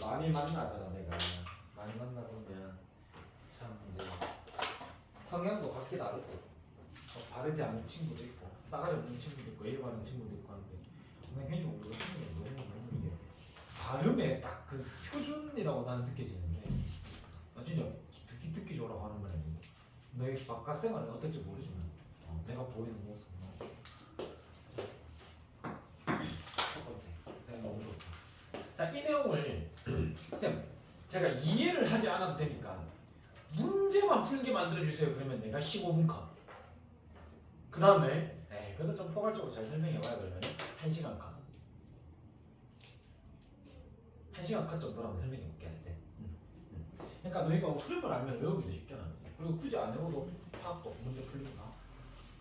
많이 만나잖아 내가. 많이 만나보면 참 이제 성향도 각기 다르고 바르지 않은 친구도 있고 싸가지 없는 친구도 있고 일반인 친구도 있고 하는데 그냥 개인적으로 우리가 친구는 너무 이게 발음에 딱 그 표준이라고 나는 느껴지는데 나 진짜 듣기 좋으라고 하는 건 아니고 너의 바깥 생활은 어떨지 모르지만 내가 보이는 모습은 첫 번째 내가 너무 좋다. 자, 이 내용을 쌤 제가 이해를 하지 않아도 되니까 문제만 풀게 만들어주세요. 그러면 내가 15분 컷. 그 다음에 그래도 좀 포괄적으로 잘 설명해봐야 그러면 1시간 컷. 1시간 컷 정도라면 설명해볼게 알지? 그러니까 너희가 흐름을 알면 외우기도 쉽잖아. 그리고 굳이 안 외워도 파악도 문제 풀리니까.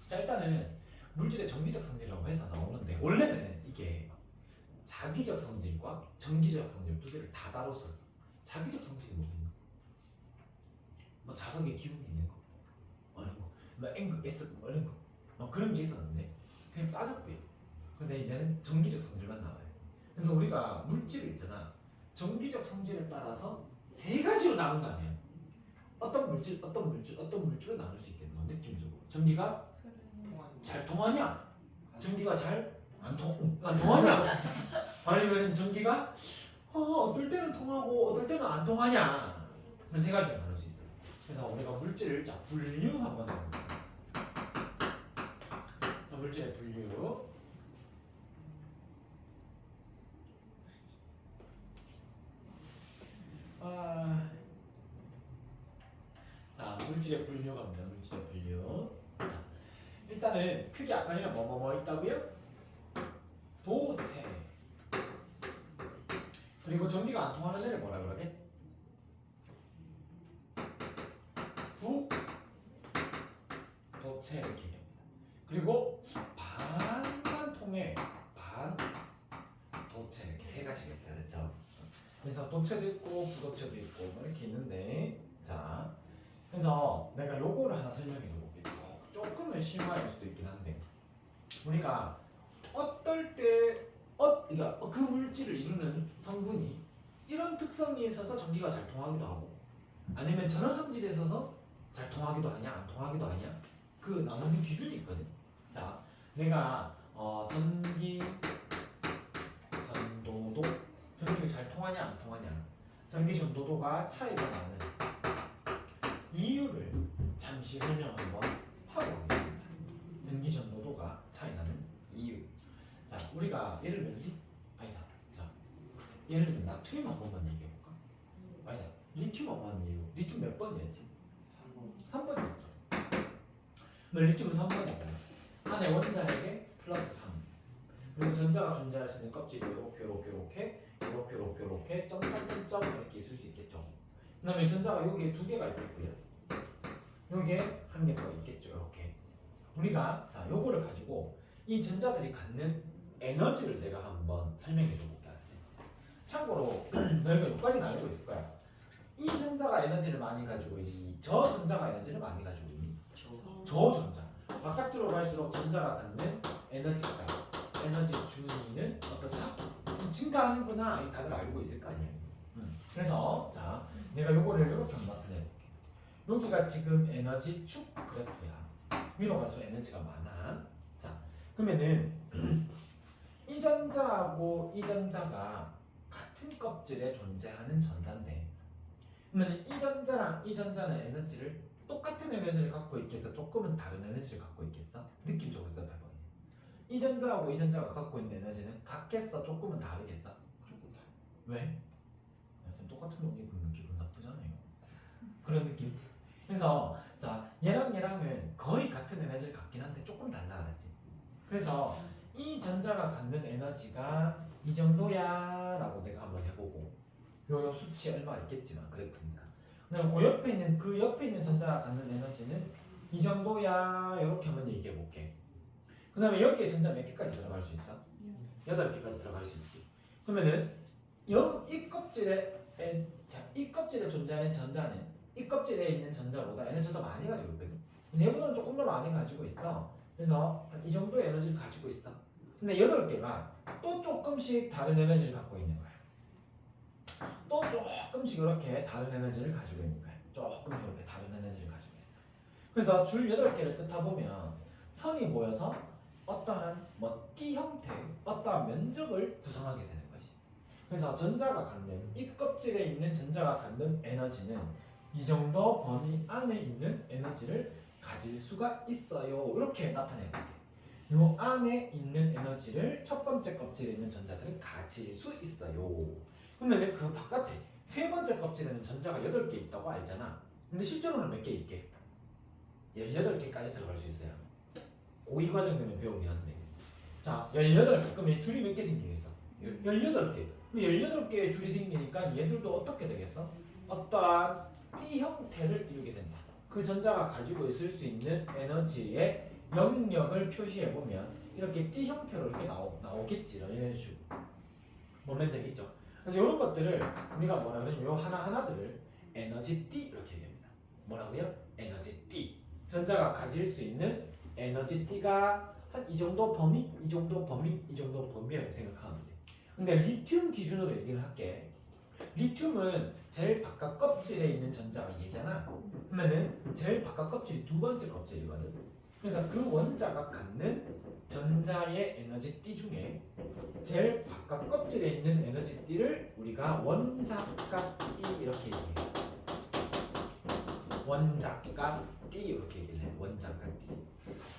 자, 일단은 물질의 정기적 성질이라고 해서 나오는데 원래는 이게 자기적 성질과 정기적 성질 두 개를 다 다뤘었어. 자기적 성질이 뭐겠노? 뭐 자석에 기운이 있는 거, 어느 거, 뭐 N극, S극, 어느 거, 뭐 그런 게 있었는데 그냥 빠졌고요. 근데 이제는 정기적 성질만 나와요. 그래서 우리가 물질을 있잖아. 정기적 성질에 따라서 세 가지로 나눈다면 어떤 물질로 나눌 수 있겠노? 느낌적으로 전기가 잘 통하냐? 전기가 잘 안 통하냐? 아니면 전기가 어떨 때는 통하고 어떨 때는 안 통하냐? 그런 세 가지로 나눌 수 있어요. 그래서 우리가 물질을 자 분류 한번 해볼게요. 물질의 분류. 자, 물질의 분류 갑니다. 물질의 분류. 자, 일단은 크게 아까 전에 뭐뭐뭐 있다고요? 도체. 그리고 전기가 안 통하는 애를 뭐라 그러게? 부도체 이렇게 얘기합니다. 그리고 반만 통해 반도체 이렇게 세 가지가 있어요. 그렇죠? 그래서 도체도 있고 부도체도 있고 뭐 이렇게 있는데 자 그래서 내가 요거를 하나 설명해 줘 볼게요. 조금은 심화일 수도 있긴 한데 우리가 어떨 때 그러니까 그 물질을 이루는 성분이 이런 특성이 있어서 전기가 잘 통하기도 하고 아니면 저런 성질에 있어서 잘 통하기도 하냐 안 통하기도 하냐 그 나누는 기준이 있거든. 자 내가 전기 전도도 전기가 잘 통하냐 안 통하냐 전기 전도도가 차이가 나는 이유를 잠시 설명 한번 하고 가겠습니다. 전기 전도도가 차이 나는 이유. 자 우리가 예를 들면 자 예를 들면 나트륨 한 번만 얘기해 볼까? 아니다 리튬 한 번만 얘기해. 리튬 몇 번이었지? 3번이었죠. 리튬은 3번이었잖아. 안에 원자에게 플러스 3 그리고 전자가 존재할 수 있는 껍질이 이렇게 점점점점 이렇게 있을 수 있겠죠. 그 다음에 전자가 여기에 두 개가 있겠고요. 여기에 한 개 더 있겠죠. 이렇게 우리가 자 요거를 가지고 이 전자들이 갖는 에너지를 내가 한번 설명해 줘 볼게. 알았지? 참고로 너희가 여기까지는 알고 있을 거야. 이 전자가 에너지를 많이 가지고 있니? 저 전자가 에너지를 많이 가지고 있니? 저 전자. 바깥으로 갈수록 전자가 갖는 에너지 준위는 어떻다? 증가하는구나. 다들 알고 있을 거 아니에요. 그래서 자 내가 요거를 이렇게 한번 나타내 볼게. 여기가 지금 에너지 축 그래프야. 위로 갈수록 에너지가 많아. 자 그러면은 이 전자하고 이 전자가 같은 껍질에 존재하는 전자인데 그러면 이 전자랑 이 전자는 에너지를 똑같은 에너지를 갖고 있겠어? 조금은 다른 에너지를 갖고 있겠어? 느낌적으로 대답해봐. 이 전자하고 이 전자가 갖고 있는 에너지는 같겠어? 조금은 다르겠어? 조금 다르. 왜? 선생님 똑같은 옷 입으면 기분 나쁘잖아요. 그런 느낌. 그래서 자 얘랑은 거의 같은 에너지를 갖긴 한데 조금 달라. 알았지? 그래서 이 전자가 갖는 에너지가 이 정도야 라고 내가 한번 해보고 요 수치 얼마 있겠지만 그래프니까 그다음에 그 옆에 있는 전자가 갖는 에너지는 이 정도야 이렇게 한번 얘기해 볼게. 그 다음에 여기에 전자 몇 개까지 들어갈 수 있어? 8개까지 들어갈 수 있지. 그러면은 이 껍질에 존재하는 전자는 이 껍질에 있는 전자보다 에너지를 더 많이 가지고 있거든. 얘보다는 조금 더 많이 가지고 있어. 그래서 이 정도의 에너지를 가지고 있어. 근데 8개가 또 조금씩 다른 에너지를 갖고 있는 거야. 또 조금씩 이렇게 다른 에너지를 가지고 있는 거예요. 조금씩 이렇게 다른 에너지를 가지고 있어요. 그래서 줄 8개를 긋다 보면 선이 모여서 어떠한 뭐 띠 형태, 어떠한 면적을 구성하게 되는 거지. 그래서 전자가 갖는, 이 껍질에 있는 전자가 갖는 에너지는 이 정도 범위 안에 있는 에너지를 가질 수가 있어요. 이렇게 나타내야 돼. 요 안에 있는 에너지를 첫 번째 껍질에 있는 전자들은 가질 수 있어요. 그러면 그 바깥에 세 번째 껍질에는 전자가 8개 있다고 알잖아. 근데 실제로는 몇 개 있게? 18개까지 들어갈 수 있어요. 고2 과정 되면 배우긴 한데. 자, 18개. 그럼 얘 줄이 몇 개 생기겠어? 18개. 그럼 18개의 줄이 생기니까 얘들도 어떻게 되겠어? 어떠한 T 형태를 이루게 된다. 그 전자가 가지고 있을 수 있는 에너지의 영역을 표시해 보면 이렇게 T 형태로 이렇게 나오겠지. 이런 식으로. 모멘트가 있죠. 그래서 이런 것들을 우리가 뭐라 그러냐면 요 하나하나들을 에너지 T 이렇게 얘기합니다. 뭐라고요? 에너지 T. 전자가 가질 수 있는 에너지 T가 한 이 정도 범위, 이 정도 범위, 이 정도 범위라고 생각하면 돼. 근데 리튬 기준으로 얘기를 할게. 리튬은 제일 바깥 껍질에 있는 전자가 얘잖아. 그러면은 제일 바깥 껍질이 두 번째 껍질이거든. 그래서 그 원자가 갖는 전자의 에너지 T 중에 제일 바깥 껍질에 있는 에너지 T를 우리가 원자가 T 이렇게 얘기해. 원자가 T 이렇게 얘기해. 원자가 T.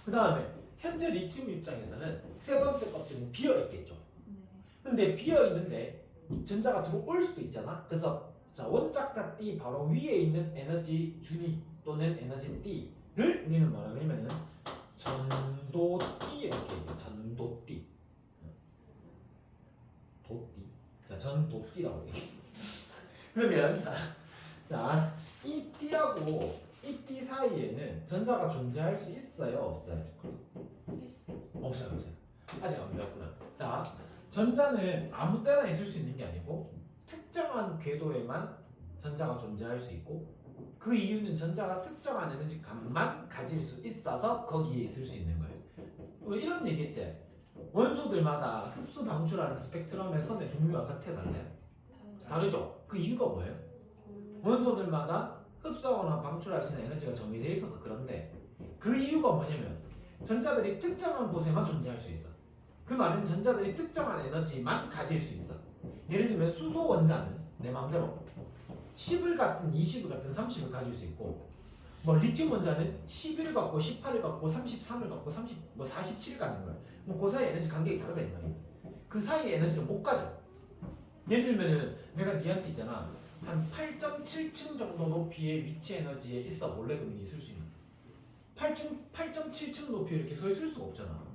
그 다음에 현재 리튬 입장에서는 세 번째 껍질은 비어 있겠죠. 근데 비어 있는데 전자가 들어올 수도 있잖아. 그래서 자, 원자가 T 바로 위에 있는 에너지 준위 또는 에너지 T를 우리는 뭐라 그러냐면은 전도 T 이렇게 얘기해. 전도 T. 도띠. 자, 전도띠라고 얘기해. 그러면 자, 이 T하고 이 T 사이에는 전자가 존재할 수 있어요, 없어요? 없어요, 없어요. 아직 안 배웠구나. 자, 전자는 아무 때나 있을 수 있는 게 아니고 특정한 궤도에만 전자가 존재할 수 있고 그 이유는 전자가 특정한 에너지 값만 가질 수 있어서 거기에 있을 수 있는 거예요. 왜 이런 얘기했지? 원소들마다 흡수 방출하는 스펙트럼의 선의 종류가 같아 달라요? 다르죠? 그 이유가 뭐예요? 원소들마다 흡수하거나 방출할 수 있는 에너지가 정해져 있어서 그런데 그 이유가 뭐냐면 전자들이 특정한 곳에만 존재할 수 있어. 그 말은 전자들이 특정한 에너지만 가질 수 있어. 예를 들면 수소 원자는 내 마음대로 10을 갖든 20을 갖든 30을 가질 수 있고 뭐 리튬 원자는 11을 갖고 18을 갖고 33을 갖고 47을 갖는 거야. 뭐 그 사이 에너지 간격이 다르다 이 말이야. 그 사이의 에너지를 못 가져. 예를 들면은 내가 니한테 있잖아. 한 8.7층 정도 높이의 위치 에너지에 있어 볼래? 그러면 있을 수 있는 8.7층 높이에 이렇게 서 있을 수가 없잖아.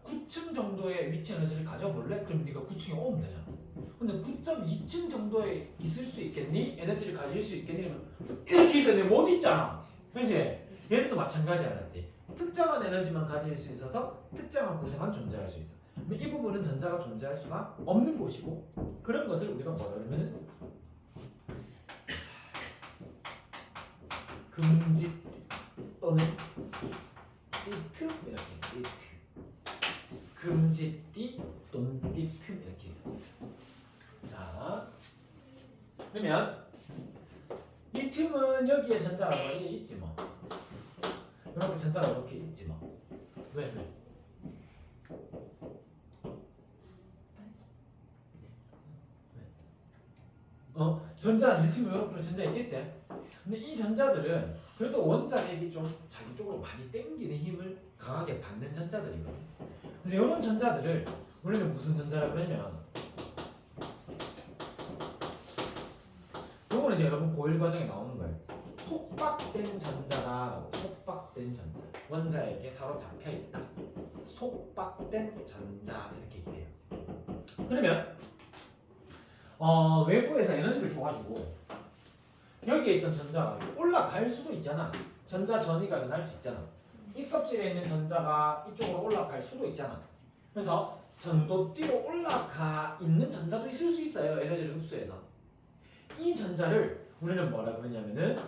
9층 정도의 위치 에너지를 가져볼래? 그럼 네가 9층에 오면 되잖아. 근데 9.2층 정도에 있을 수 있겠니? 에너지를 가질 수 있겠니? 이렇게 있어. 내가 못 있잖아. 그치? 얘들도 마찬가지 알았지? 특정한 에너지만 가질 수 있어서 특정한 곳에만 존재할 수 있어. 이 부분은 전자가 존재할 수가 없는 곳이고 그런 것을 우리가 뭐라 그러면 금지 또는 띠틈 이렇게 띠틈 금지띠 또는 띠틈 이렇게. 자, 그러면 리튬은 여기에 전자가 많이 있지 뭐. 이렇게 전자가 이렇게 있지 뭐. 왜? 전자 리튬 이렇게 전자 있겠지? 근데 이 전자들은 그래도 원자 핵이 좀 자기 쪽으로 많이 땡기는 힘을 강하게 받는 전자들이거든. 그래서 이런 전자들을 우리는 무슨 전자라고 그러냐면 요거는 이제 여러분 고1 과정에 나오는 거예요. 속박된 전자다라고. 속박된 전자. 원자에게 사로잡혀 있다. 속박된 전자 이렇게 얘기해요. 그러면 외부에서 에너지를 줘가지고 여기에 있던 전자가 올라갈 수도 있잖아. 전자 전이가 일어날 수 있잖아. 이 껍질에 있는 전자가 이쪽으로 올라갈 수도 있잖아. 그래서 전도띠로 올라가 있는 전자도 있을 수 있어요. 에너지를 흡수해서. 이 전자를 우리는 뭐라 그러냐면은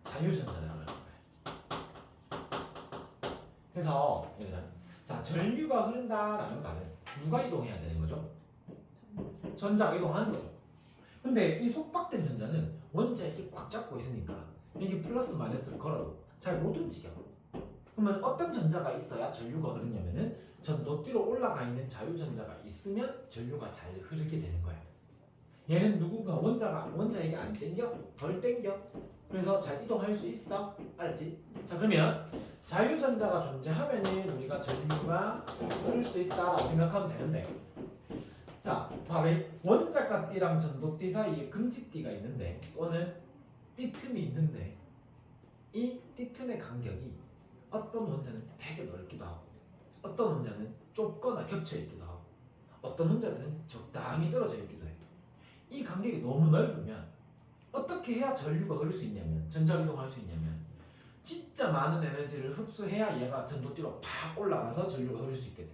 자유전자라고 하는 거예요. 그래서 자, 전류가 흐른다라는 말은 누가 이동해야 되는 거죠? 전자가 이동하는 거죠. 근데 이 속박된 전자는 원자 이렇게 꽉 잡고 있으니까 이게 플러스 마이너스를 걸어도 잘 못 움직여. 그러면 어떤 전자가 있어야 전류가 흐르냐면은 전도띠로 올라가 있는 자유전자가 있으면 전류가 잘 흐르게 되는 거야. 얘는 누군가 원자에게 안 땡겨? 덜 땡겨? 그래서 잘 이동할 수 있어. 알았지? 자, 그러면 자유전자가 존재하면은 우리가 전류가 흐를 수 있다라고 생각하면 되는데, 자, 바로 이 원자가 띠랑 전도띠 사이에 금지띠가 있는데 또는 띠틈이 있는데, 이 띠틈의 간격이 어떤 원자는 되게 넓기도 하고 어떤 원자는 좁거나 겹쳐 있기도 하고 어떤 원자들은 적당히 떨어져 있기도 해. 이 간격이 너무 넓으면 어떻게 해야 전류가 흐를 수 있냐면, 전자 이동할 수 있냐면, 진짜 많은 에너지를 흡수해야 얘가 전도띠로 팍 올라가서 전류가 흐를 수 있게 돼.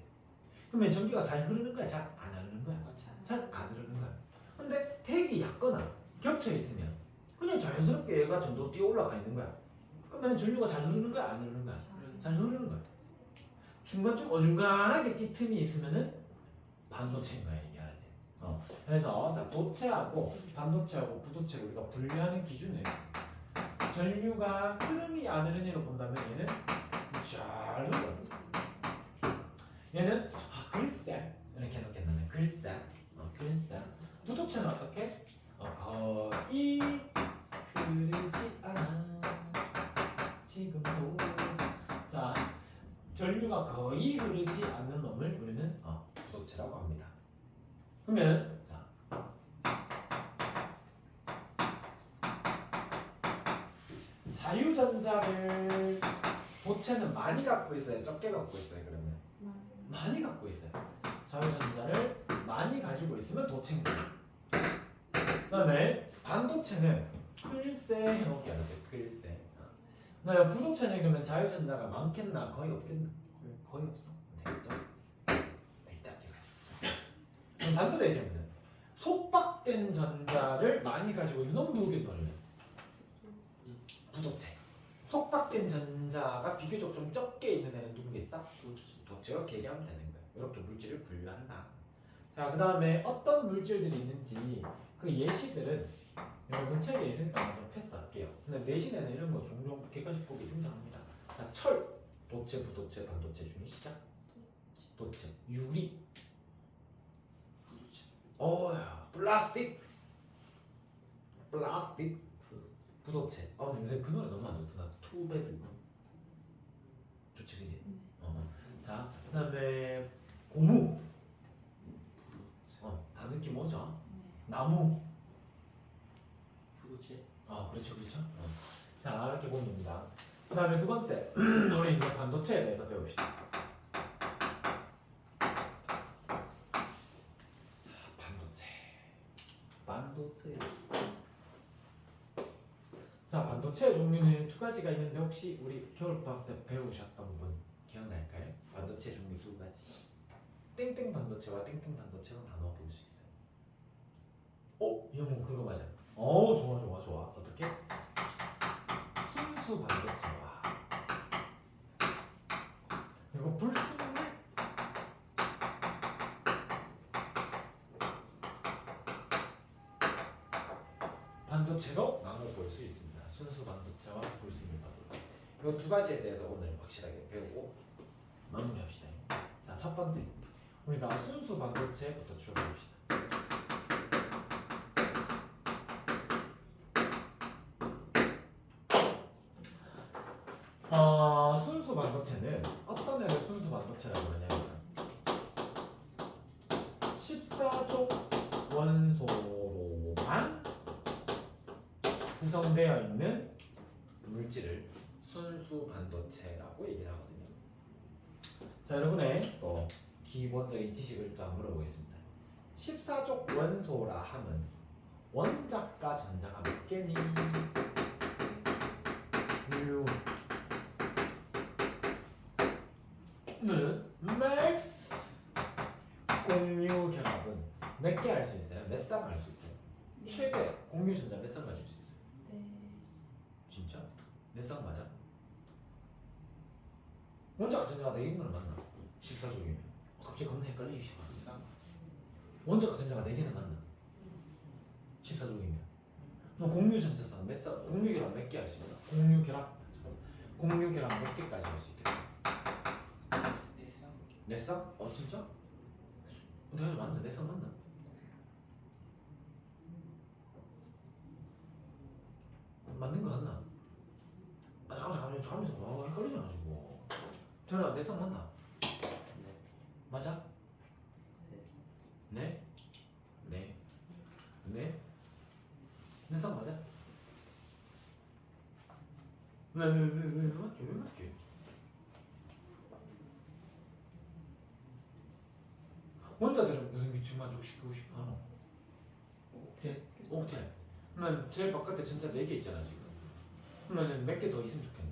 그러면 전기가 잘 흐르는 거야? 잘 안 흐르는 거야? 잘 안 흐르는 거야. 근데 되게 얕거나 겹쳐 있으면 그냥 자연스럽게 얘가 전도띠에 올라가 있는 거야. 그러면 전류가 잘 흐르는 거야? 안 흐르는 거야? 잘 흐르는 거야. 중간쯤 어중간하게 띠틈이 있으면은 반도체인 거야, 이게. 알았지? 그래서 자, 도체하고 반도체하고 구도체를 우리가 분류하는 기준은 전류가 흐르니 안 흐르니로 본다면 얘는 잘 흘러. 얘는 글쎄 이렇게 해놓겠네. 글쎄. 글쎄. 구도체는 어떻게? 거의 흐르지 않아. 지금도. 자, 전류가 거의 흐르지 않는 놈을 우리는 구도체라고 합니다. 그러면 자, 자유전자를 도체는 많이 갖고 있어요? 적게 갖고 있어요? 그러면 많이 갖고 있어요. 자유전자를 많이 가지고 있으면 도체인 거예요. 그 다음에 반도체는 글쎄 해놓을게. 알았지? 글쎄. 나 부도체는 그러면 자유전자가 많겠나? 거의 없겠나? 거의 없어. 되겠죠? 되게 작게 가지고. 반대로 얘기하면 속박된 전자를 많이 가지고 있는 놈 누구겠노? 부도체. 속박된 전자가 비교적 좀 적게 있는 애는 누구겠어? 부도체. 이렇게 얘기하면 되는 거예요. 이렇게 물질을 분류한다. 자, 그 다음에 어떤 물질들이 있는지 그 예시들은 여러분 책에 있으니까 좀 패스할게요. 근데 내신에는 이런 거 종종 객관식 보기 등장합니다. 자, 철, 도체, 부도체, 반도체 중에 시작. 도체, 유리, 플라스틱, 부도체. 요새 그 노래 너무 안 좋더라. 투베드. 좋지, 그지? 자, 그다음에 고무. 다 느낌 오죠? 나무. 부도체. 그렇죠, 그렇죠. 자, 이렇게 보면 됩니다. 그 다음에 두 번째, 우리 이제 반도체에 대해서 배웁시다. 자, 반도체. 자, 반도체의 종류는 두 가지가 있는데 혹시 우리 겨울방학 때 배우셨던 분 기억날까요? 반도체 종류 두 가지. 땡땡 반도체와 땡땡 반도체로 나눠 볼 수 있어요. 이 형 그거 맞아. 좋아. 어떻게? 순수 반도체와 그리고 불순물 반도체로 나눠 볼 수 있습니다. 순수 반도체와 불순물 반도체. 이 두 가지에 대해서 오늘 확실하게 배우고 마무리합시다. 자, 첫 번째 우리가 순수 반도체부터 추려봅시다. 순수 반도체는 어떤 애를 순수 반도체라고 하냐면 14족 원소로만 구성되어 있는 물질을 순수 반도체라고 얘기를 하거든요. 자, 여러분의 또 기본적인 지식을 좀 물어보겠습니다. 14족 원소라 하면 원자과 전자가 몇 개니? 는 맥스 공유 결합은 몇 개 할 수 있어요? 몇 쌍 할 수 있어요? 최대 공유 전자 몇 쌍 가질 수 있어요? 진짜? 몇 쌍 맞아? 원자과 전자가 4개인 거는 맞나? 14족이면 갑자기 겁나 헷갈리기 시작합니다. 원자과 전자가 4개는 맞나? 14족이면. 그럼 공유 전자선 공유 결합 몇 개 할 수 있어? 공유 결합 몇 개까지 할 수 있겠어? 네 쌍? 진짜? 내가 맞나? 네 쌍 맞나? 맞는 거 같나? 잠깐만 헷갈리잖아 지금. 태연아 네 쌍 맞나? 네. 맞아? 네? 네? 네? 네 쌍 맞아? 왜 맞지? 왜 맞지? 원자들은 무슨 규칙 만족시키고 싶어 하노? 옥텐. 그러면 제일 바깥에 전자 4개 있잖아 지금. 그러면은 몇 개 더 있으면 좋겠노?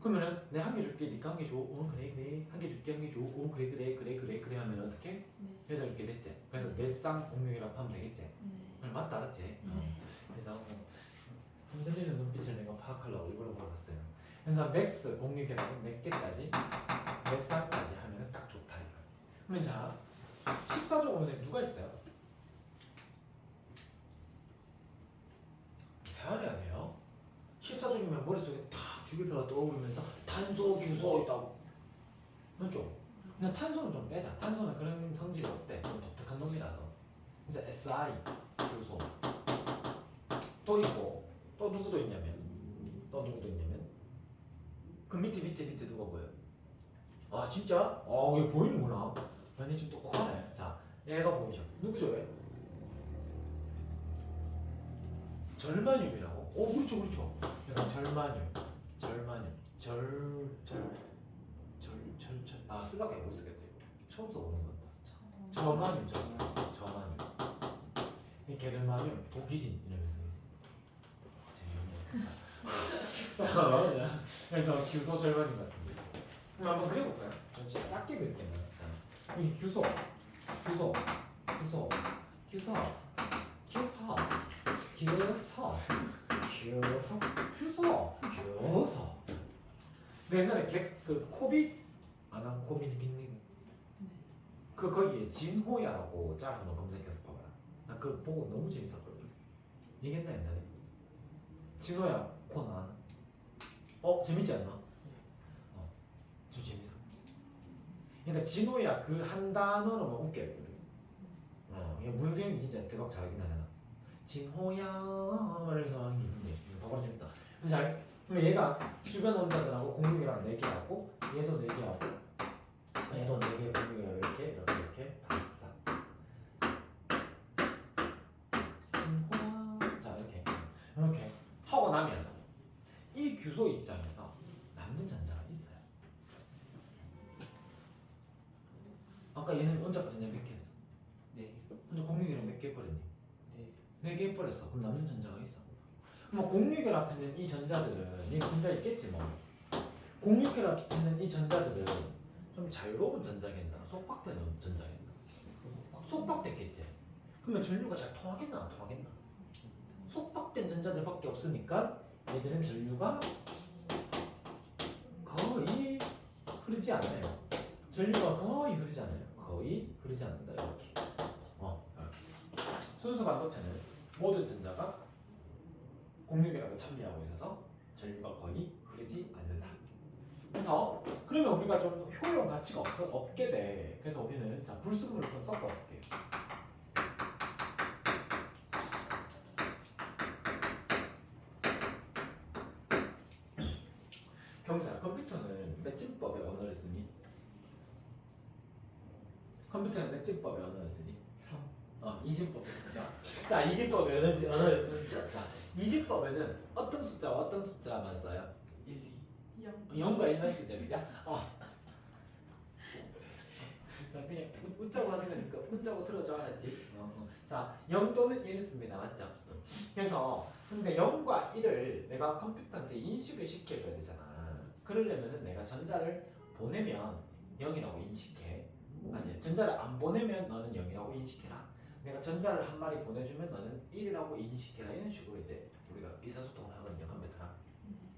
그러면은 내가 한 개 줄게, 니가 한 개 줘. 그래. 한 개 줄게, 한 개 줘. 그래 하면 어떻게? 8개 됐지? 그래서 네 쌍 공유결합 하면 되겠지? 맞다 알았지? 그래서 흔들리는 눈빛을 내가 파악하려고 일부러 물어봤어요. 그래서 맥스 공유결합은 몇 개까지? 몇 쌍까지 하면 딱 좋다 이거. 그러면 자 14조 원에 누가 있어요? 대안해야 돼요. 14조이면 머릿속에 다 주기표가 떠오르면서 탄소, 기소 있다고. 맞죠? 그냥 탄소는 좀 빼자. 탄소는 그런 성질이 없대. 좀 독특한 놈이라서. 그래서 SI, 주소. 또 있고, 또 누구도 있냐면, 그 밑에 누가 보여? 진짜? 이게 보이는구나. 완전 좀 똑똑하네. 자, 얘가 보이죠? 누구죠, 얘? 절마늄이라고? 그렇죠. 약간 절마늄. 쓰라고 못 쓰겠다. 처음 써보는 건다. 저마늄. 이 게르마늄, 독일인 이러면서. 재미없네. 그래서 규소 절마늄 같은 게 있어. 그럼 한번 그려볼까요? 진짜 작게 그릴게요. 이 규소. 내 옛날에 그 코빅 안한 코빅 빅리그 거기에 진호야라고 짤 한번 검색해서 봐봐라. 나 그거 보고 너무 재밌었거든. 얘기했나 옛날에? 진호야 코너 아나? 재밌지 않나? 좀 재밌어. 그러니까 진호야 그 한 단어로만 웃겨야 되거든. 이게 문세윤이 진짜 대박 잘하긴 하잖아. 진호야 말해서 하는 게 있는데 봐봐 재밌다. 그럼 얘가 주변 원자들하고 공유결합 4개 하고 얘도 4개 하고 얘도 4개 공유결합 이렇게 발사. 자 이렇게 하고 나면 이 규소 입장에서 남는 전자가 있어요. 아까 얘는 원자가 전자 몇 개 했어? 네. 근데 공유결합 몇 개 해버렸니? 네. 4개 해버렸어. 그럼 남는 전자가 있어. 그럼 공유결합했는 이 전자들은 이 전자 있겠지 뭐. 공유결합했는 이 전자들은 좀 자유로운 전자겠나? 속박되는 전자겠나? 속박됐겠지. 그러면 전류가 잘 통하겠나 안 통하겠나? 속박된 전자들밖에 없으니까 얘들은 전류가 거의 흐르지 않아요. 전류가 거의 흐르지 않아요. 거의 흐르지 않는다 이렇게. 이렇게. 순수 반도체는 모든 전자가 공유결합에 참여하고 있어서 전류가 거의 흐르지 않는다. 그래서 그러면 우리가 좀 효용 가치가 없게 돼. 그래서 우리는 자 불순물을 좀 섞어줄게요. 경사야, 컴퓨터는 맷집법의 언어를 쓰니? 컴퓨터는 맷집법의 언어를 쓰지? 3. 이진법을 쓰죠. 자, 이진법의 언어를 쓰니까 자, 이진법에는 어떤 숫자와 어떤 숫자만 써요? 1, 2, 0. 0과 1만 쓰죠, 그죠? 자, 그냥 웃자고 하는 거니까 웃자고 들어줘 알았지? 자, 0 또는 1 씁니다, 맞죠? 그래서 근데 0과 1을 내가 컴퓨터한테 인식을 시켜줘야 되잖아. 그러려면은 내가 전자를 보내면 0이라고 인식해. 아니, 전자를 안 보내면 너는 0이라고 인식해라. 내가 전자를 한 마리 보내주면 너는 1이라고 인식해라. 이런 식으로 이제 우리가 의사소통을 하거든요, 컴퓨터랑.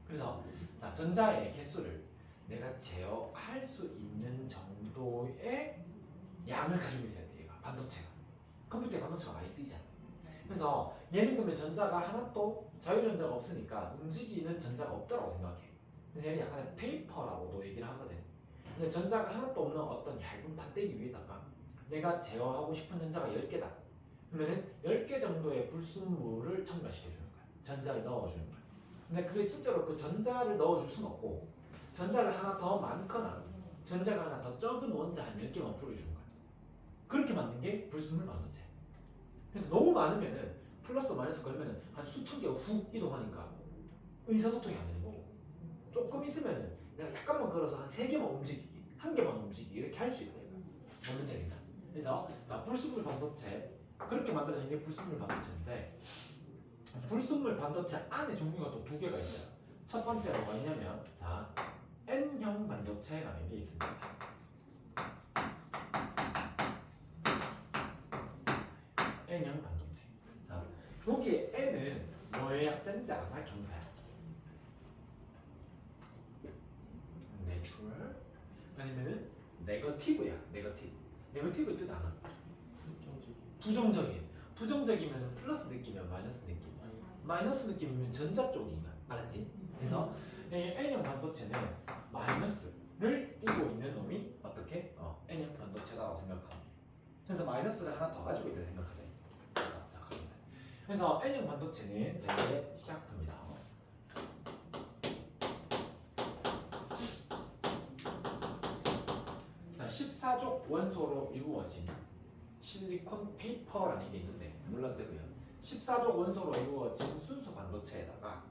그래서 자, 전자의 개수를 내가 제어할 수 있는 정도의 양을 가지고 있어야 돼. 얘가 반도체가 컴퓨터에 반도체가 많이 쓰이잖아. 그래서 얘는 그러면 전자가 하나도 자유전자가 없으니까 움직이는 전자가 없다고 생각해. 그래서 얘는 약간의 페이퍼라고도 얘기를 하거든. 근데 전자가 하나도 없는 어떤 얇은 판때기 위에다가 내가 제어하고 싶은 전자가 10개다. 그러면은 10개 정도의 불순물을 첨가시켜 주는 거야. 전자를 넣어주는 거야. 근데 그게 진짜로 그 전자를 넣어줄 수는 없고 전자를 하나 더 많거나 전자가 하나 더 적은 원자 한 10개만 뿌려주는 거야. 그렇게 만든 게 불순물 반도체. 그래서 너무 많으면은 플러스 마이너스 걸면은 한 수천 개가 훅 이동하니까 의사소통이 안 되는 거고 조금 있으면은 내가 약간만 걸어서 한 3개만 움직이기, 1개만 움직이기 이렇게 할 수 있다. 뭔 문제입니다. 그래서 자, 불순물 반도체 그렇게 만들어진 게 불순물 반도체인데 불순물 반도체 안에 종류가 또 2개가 있어요. 첫 번째가 뭐가 있냐면 자 N형 반도체라는 게 있습니다. N형 반도체. 자 여기에 N은 뭐의 약자인지 경사야. 내추럴 아니면은 네거티브야. 네거티브 뜻 알아? 부정적이면 플러스 느낌이야 마이너스 느낌. 마이너스 느낌이면 전자 쪽이야. 알았지? 그래서 N형 반도체는 마이너스를 띄고 있는 놈이 어떻게? N형 반도체라고 생각하면. 그래서 마이너스를 하나 더 가지고 있다 생각하자. 자, 갑니다. 그래서 N형 반도체는 자 이제 시작합니다. 자, 14족 원소로 이루어진 실리콘 페이퍼라는 게 있는데 몰라도 되고요. 14족 원소로 이루어진 순수 반도체에다가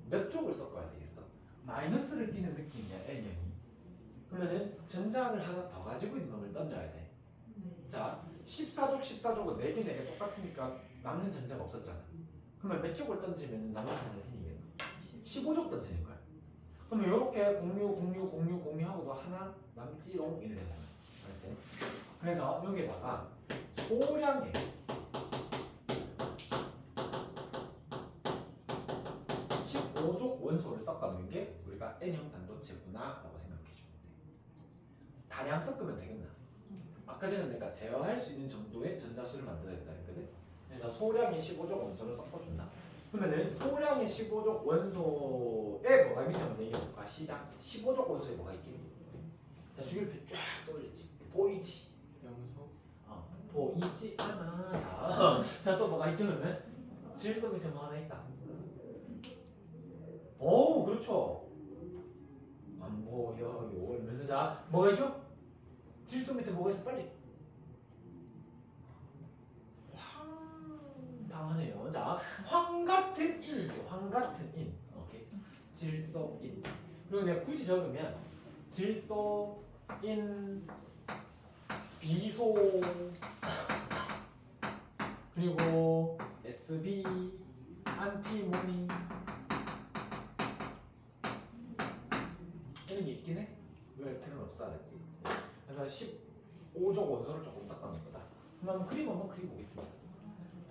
몇 족을 섞어야 되겠어? 마이너스를 띄는 느낌이야 N형이. 그러면은 전자를 하나 더 가지고 있는 놈을 던져야 돼. 자 14족은 4개 4개 똑같으니까 남는 전자가 없었잖아. 그러면 몇 족을 던지면 남는 전자 생기겠노? 15족 던지는 거야. 그러면 이렇게 공유하고도 하나 남지롱 이래 되는 거야. 알았지? 그래서 여기에다가 소량의 15족 원소를 섞어놓은 게 우리가 N형 반도체구나 라고 생각해주면 돼. 다량 섞으면 되겠나? 아까 전에 내가 제어할 수 있는 정도의 전자수를 만들어야 된다 했거든. 그래서 소량의 15족 원소를 섞어준다. 그러면은 소량의 15족 원소에 뭐가 있는지 한번 얘기해볼까? 시작. 15족 원소에 뭐가 있겠니? 자 주기율표 쫙 떠올렸지? 보이지? 영소 보이지 않아. 자 또 뭐가 있죠 그러면? 질소 밑에 뭐 하나 있다. 오 그렇죠. 안 보여요. 그래서 자 뭐가 있죠? 질소 밑에 뭐가 있어 빨리. 황당하네요. 자 황같은 인이죠. 황같은 인. 오케이. 질소인. 그리고 내가 굳이 적으면 질소인 비소 그리고 SB 안티모니 이런 게 있긴 해. 왜 필요는 없어 알았지? 그래서 15족 원소를 조금 섞어놓은 거다. 그럼 그림 한번 그려보겠습니다.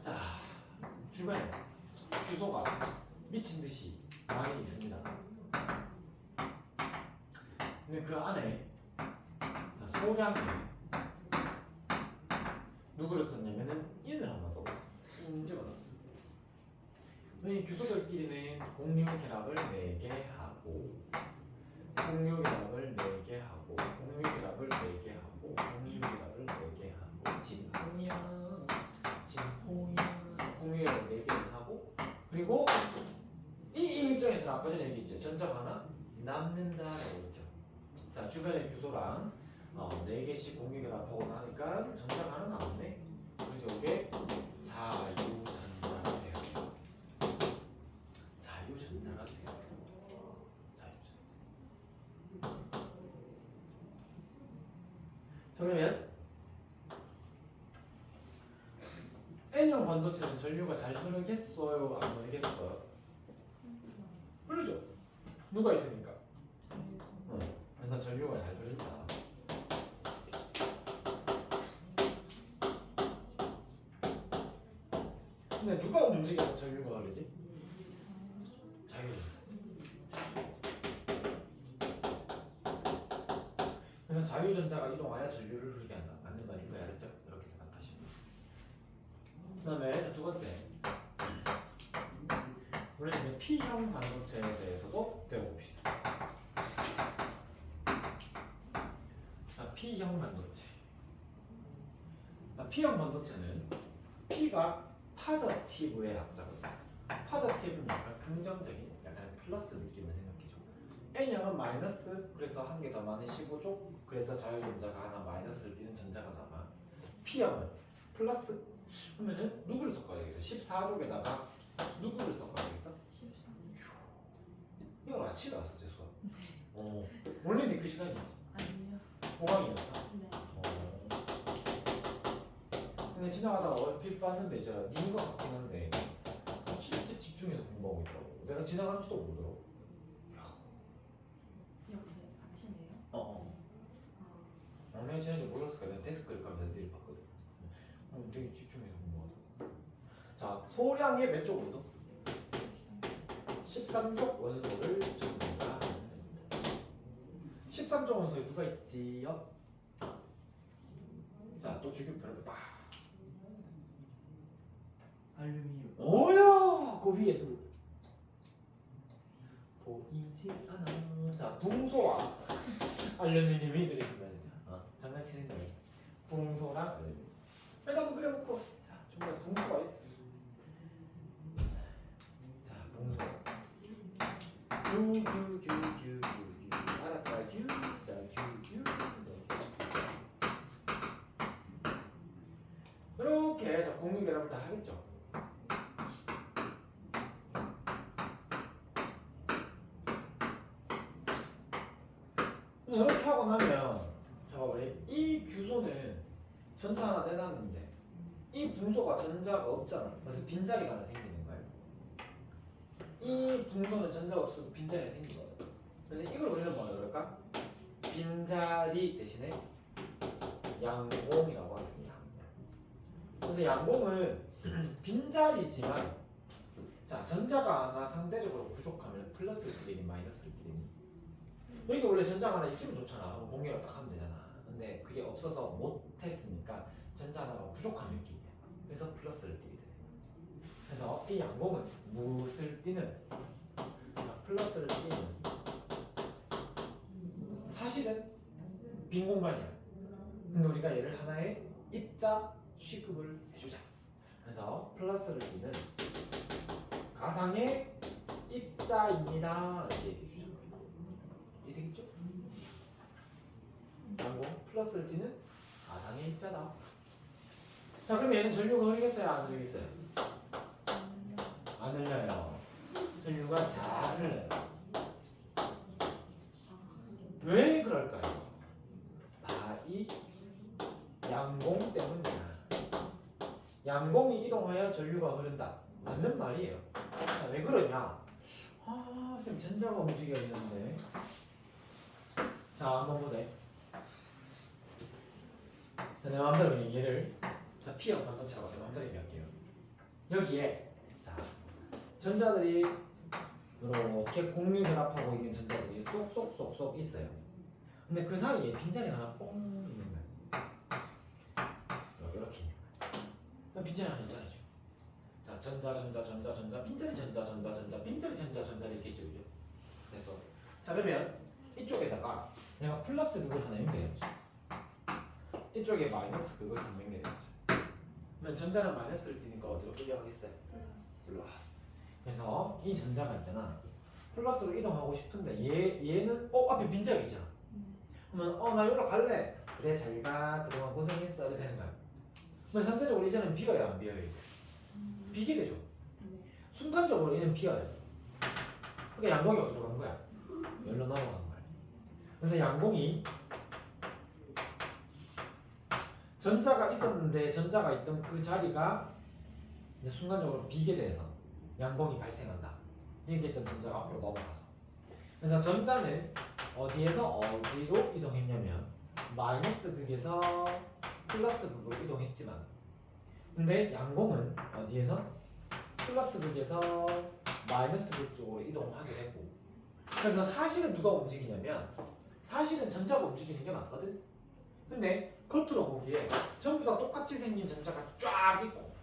자 주변에 규소가 미친 듯이 많이 있습니다. 근데 그 안에 자, 소량의 누구를 썼냐면은 인을 한번 써봤어. 인 집어넣었어. 이 규소들끼리는 공유 결합을 4개 하고 공유 결합을 4개 하고 공유 결합을 4개 하고 공유 결합을 4개 하고 진호야 공유 결합 4개를 하고 그리고 이 입장에서는 아까 전에 얘기했죠. 전자가 하나 남는다라고 했죠. 자 주변의 규소랑 4개씩 공유 결합하고 나니까 전자가 하나 남네. 그래서 이게 자유전자가 돼요. 자유전자가 돼요. 자 그러면 N형 반도체는 전류가 잘 흐르겠어요? 안 흐르겠어요? 흐르죠? 누가 있으니까? 그래서 전류가 잘 흐른다. 근데 누가 움직여서 전류가 흐르지? 자유전자. 그래서 자유전자가 이동하여 전류를 흐르게 한다. 맞는 거 아닌가요? 알았죠? 이렇게 생각하시면. 그 다음에 두 번째 번째. 우리는 이제 P형 반도체에 대해서도 배워봅시다. 자, P형 반도체. 자, P형 반도체는 P가 파저티브의 약자거든요. 파저티브는 약간 긍정적인, 약간 플러스 느낌을 생각해줘. N형은 마이너스, 그래서 한 개 더 많은 15족, 그래서 자유전자가 하나 마이너스를 띠는 전자가 남아. P형은 플러스, 그러면은 누구를 섞어야 되겠어? 14족에다가 누구를 섞어야 되겠어? 13. 이거 같이 나왔었지 수학. 원래는 그 시간이 아니요. 5강이었어. 네. 근데 지나가다가 얼핏 봤는데 있잖아. 니가 같긴 한데 진짜 집중해서 공부하고 있더라고. 내가 지나가는지도 모르더라고. 여기 아침에요? 내가 지난주에 몰랐을 거야. 내가 데스크를 가면서 니를 봤거든. 되게 집중해서 공부하더라고. 자, 소량의 몇 쪽 원소? 13쪽 원소를 전부가 13쪽 원소에 누가 있지요? 자, 또 주기표를 봐. 알루미늄. 오야! 그 위에 둘. 보이지 않아. 자, 붕소와 알루미늄이 들어있습니다. 장난치는 거예요. 붕소랑 알루미늄. 일단 한번 그려놓고. 자, 중간에 붕소가 있어. 자, 붕소. 규. 알았다. 규. 자, 규. 이렇게 자 공유 결합을 다 하겠죠. 이렇게 하고 나면 자 우리 이 규소는 전자 하나 내놨는데 이 분소가 전자가 없잖아. 그래서 빈자리가 하나 생기는 거예요. 이 분소는 전자가 없어도 빈자리가 생기거든. 그래서 이걸 우리는 뭐라 그럴까? 빈자리 대신에 양공이라고 하겠습니다. 그래서 양공은 빈자리지만 자 전자가 하나 상대적으로 부족하면 플러스를 끼리니 마이너스를 끼리니 여기 원래 전자가 하나 있으면 좋잖아. 공유를 딱 하면 되잖아. 근데 그게 없어서 못했으니까 전자 하나가 부족한 느낌이야. 그래서 플러스를 띄게 돼. 그래서 이 양공은 무엇을 띄는? 플러스를 띄는 사실은 빈 공간이야. 근데 우리가 얘를 하나의 입자 취급을 해주자. 그래서 플러스를 띄는 가상의 입자입니다. 이렇게 얘기해주자. 이해되겠죠? 양공 플러스를 띄는 가상의 입자다. 자, 그럼 얘는 전류가 흐르겠어요? 안 흐르겠어요? 안 흘려요. 전류가 잘 흘러요. 왜 그럴까요? 이 양공 때문이야. 양공이 이동하여 전류가 흐른다. 맞는 말이에요. 자, 왜 그러냐? 쌤 전자가 움직여 있는데. 자, 한번 보자. 자, 내 마음대로 얘를 자, P형 반도체라고 내 마음대로 얘기할게요. 여기에 자, 전자들이 이렇게 공유 결합하고 있는 전자들이 쏙쏙쏙쏙 있어요. 근데 그 사이에 빈자리 하나 뽕 있는 거예요. 이렇게 있는 거예요. 빈자리 하나 있잖아요. 자, 전자, 빈자리 빈자리 전자 이렇게 있죠, 그죠? 그래서 자 그러면 이쪽에다가 내가 플러스 그걸 하나 연결해야지. 이쪽에 마이너스 그걸 하나 연결해야지. 그러면 전자는 마이너스를 띄니까 어디로 끌려가겠어요? 플러스. 그래서 이 전자가 있잖아. 플러스로 이동하고 싶은데 얘는 앞에 빈자리가 있잖아. 그러면 나 여기로 갈래. 그래 잘 가. 그동안 고생했어. 이렇게 되는 거야. 그럼 상대적으로 이제는 비어야 안 비어요 이제? 비게 되죠. 순간적으로 얘는 비어요. 그러니까 양공이 어디로 간 거야? 여기로 넘어간 거야. 그래서 양공이 전자가 있었는데 전자가 있던 그 자리가 이제 순간적으로 비게 돼서 양공이 발생한다. 여기 있던 전자가 앞으로 넘어가서. 그래서 전자는 어디에서 어디로 이동했냐면 마이너스 극에서 플러스 극으로 이동했지만 근데 양공은 어디에서 플러스 극에서 마이너스 극 쪽으로 이동하게 되고 그래서 사실은 누가 움직이냐면 사실은 전자가 움직이는 게 맞거든. 근데 겉으로 보기에 전부 다 똑같이 생긴 전자가 쫙 있고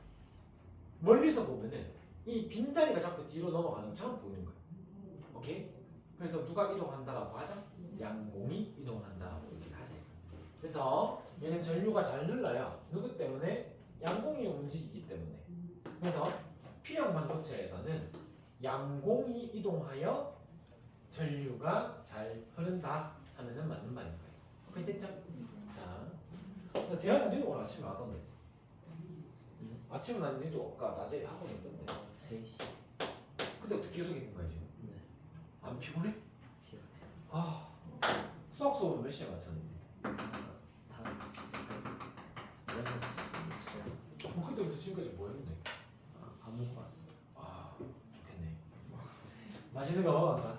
멀리서 보면은 이 빈자리가 자꾸 뒤로 넘어가는 것처럼 보이는 거예요. 오케이? 그래서 누가 이동한다라고 하죠? 양공이 이동한다고 얘기를 하세요. 그래서 얘는 전류가 잘 흘러요. 누구 때문에? 양공이 움직이기 때문에. 그래서 P형 반도체에서는 양공이 이동하여 전류가 잘 흐른다 하면은 맞는 말인 거예요. 오케이 됐죠? 자, 대화는 니도 오늘 아침에 하던데. 아침은 난 니도 아까 낮에 하고 있던데. 3시. 근데 어떻게 계속 있는 거야 지금? 네. 안 피곤해? 피곤해. 아, 수학 수업은 몇 시에 마쳤는데? 5시. 6시. 그때부터 지금까지 뭐 했는데? 밥 먹고 왔어. 아, 좋겠네. 맛있는 거 먹었다.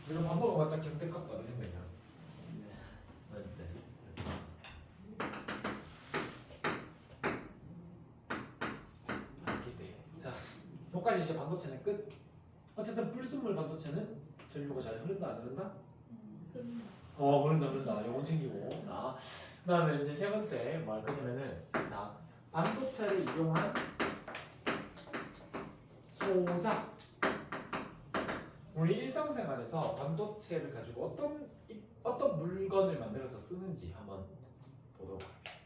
이런 밥 먹어봤자 경태컵 떠는 거야. 네. 맞지? 알겠대. 자, 여기까지 이제 반도체는 끝. 어쨌든 불순물 반도체는 전류가 잘 흐른다 안 흐른다? 흐른다. 요건 챙기고. 자, 그다음에 이제 세 번째 뭐 할 거냐면은 자, 반도체를 이용한 소자. 우리 일상생활에서 반도체를 가지고 어떤 물건을 만들어서 쓰는지 한번 보도록 할게요.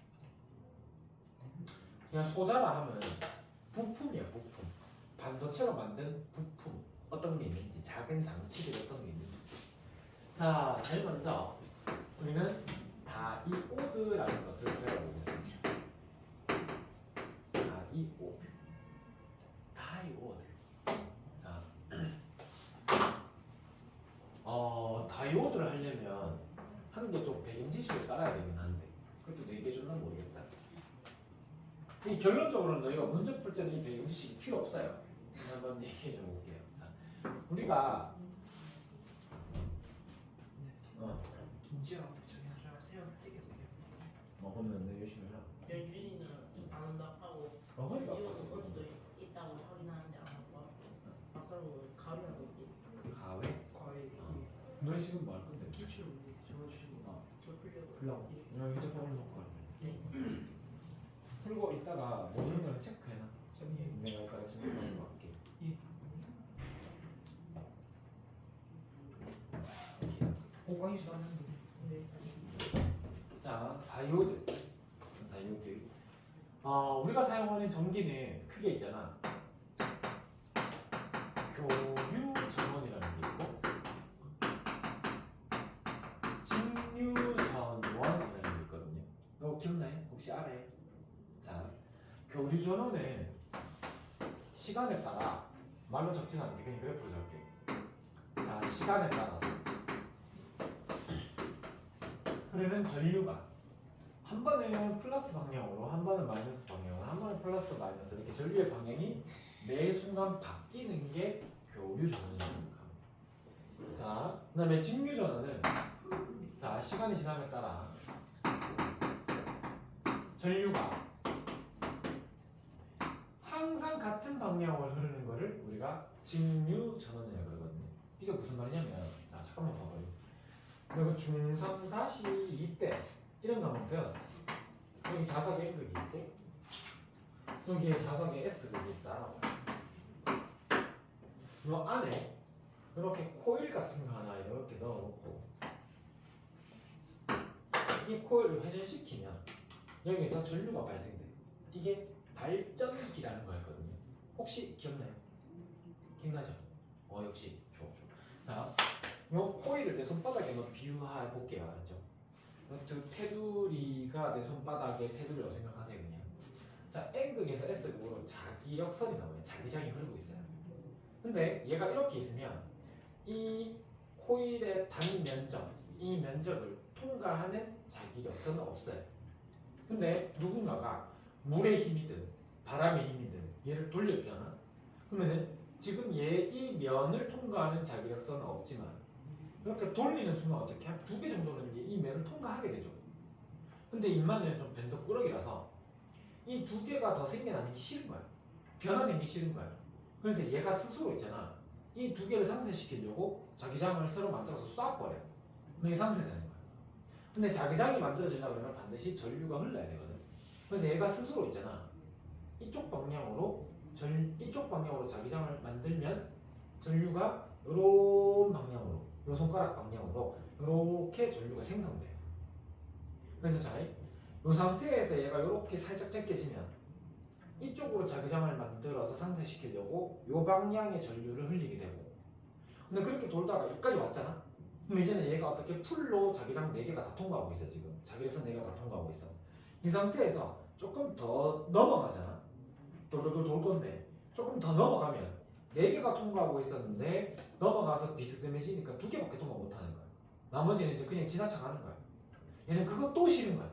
그냥 소자라 하면 부품이야, 부품. 반도체로 만든 부품 어떤 게 있는지, 작은 장치들이 어떤 게 있는지. 자, 제일 먼저 우리는 다이오드라는 것을 배워보겠습니다. 다이오드. 자, 다이오드를 하려면 하는 게 좀 배경 지식을 따라야 되긴 한데 그것도 내 얘기해 줬나 모르겠다. 이 결론적으로는 너희가 문제 풀 때는 이 배경 지식이 필요 없어요. 한번 얘기해 줘 볼게요. 자, 우리가 김지영 저기 하셔 새우 찍겠어요. 먹으면 내 열심히 해라. 연준이는 안 온다고 하고 그러니까 이거는 올 수도 있다고 하긴 하는데 안 하고 막상 가루하고 있지. 가회? 과외 너희 지금 뭐 할 건데? 기출 문제 적어주시고 저 풀려고. 풀라고? 예. 야, 휴대폰을 놓고 와. 네. 풀고 있다가 모르는 거는 체크해놔. 저기 내가 이따가 질문하는 거 할게. 예. 호강이 시간인데. 네. 자, 다이오드. 우리가 사용하는 전기는 크게 있잖아. 교류 전원이라는 게 있고, 직류 전원이라는 게 있거든요. 이거 기억나요? 혹시 알아요? 자, 교류 전원은 시간에 따라 말로 적진 않게 그냥 그래프로 적을게. 자, 시간에 따라서 흐르는 전류가 한 번은 플러스 방향으로, 한 번은 마이너스 방향으로, 한 번은 플러스 마이너스 이렇게 전류의 방향이 매 순간 바뀌는 게 교류 전원이라고 합니다. 자, 그다음에 직류 전원은 자, 시간이 지남에 따라 전류가 항상 같은 방향으로 흐르는 거를 우리가 직류 전원이라고 그러거든요. 이게 무슨 말이냐면, 자, 잠깐만 봐봐요. 그리고 중3 다시 2때 이런 거 한번 배웠어. 여기 자석에 N극이 있고 여기에 자석에 S극이 있다. 이 안에 이렇게 코일 같은 거 하나 이렇게 넣어놓고 이 코일을 회전시키면 여기에서 전류가 발생돼. 이게 발전기라는 거였거든요. 혹시 기억나요? 기억나죠? 역시 좋아. 자, 요 코일을 내 손바닥에 한번 비유해 볼게요. 알았죠? 그 테두리가 내 손바닥의 테두리라고 생각하세요. 그냥. 자, N극에서 S극으로 자기력선이 나와요. 자기장이 흐르고 있어요. 근데 얘가 이렇게 있으면 이 코일의 단 면적, 이 면적을 통과하는 자기력선은 없어요. 근데 누군가가 물의 힘이든 바람의 힘이든 얘를 돌려주잖아. 그러면은 지금 얘 이 면을 통과하는 자기력선은 없지만 이렇게 돌리는 순간 어떻게 한 2개 정도는 이 면을 통과하게 되죠. 근데 인마는 좀 변덕꾸러기라서 이 2개가 더 생겨나는 게 싫은 거야. 변화된 게 싫은 거야. 그래서 얘가 스스로 있잖아. 이 2개를 상쇄시키려고 자기장을 새로 만들어서 쏴버려. 이게 상쇄되는 거야. 근데 자기장이 만들어지려고 그러면 반드시 전류가 흘러야 되거든. 그래서 얘가 스스로 있잖아. 이쪽 방향으로 이쪽 방향으로 자기장을 만들면 전류가 이런 방향으로, 요 손가락 방향으로 이렇게 전류가 생성돼요. 그래서 자, 이 상태에서 얘가 이렇게 살짝 제껴지면 이쪽으로 자기장을 만들어서 상쇄시키려고 이 방향의 전류를 흘리게 되고, 근데 그렇게 돌다가 여기까지 왔잖아. 그럼 이제는 얘가 어떻게 풀로 자기장 4개가 다 통과하고 있어. 지금 자기력선 4개가 다 통과하고 있어. 이 상태에서 조금 더 넘어가잖아. 돌돌돌 돌 건데 조금 더 넘어가면 4개가 통과하고 있었는데 넘어가서 비스듬해지니까 2개밖에 통과 못하는 거야. 나머지는 이제 그냥 지나쳐가는 거야. 얘는 그거 또 싫은 거야.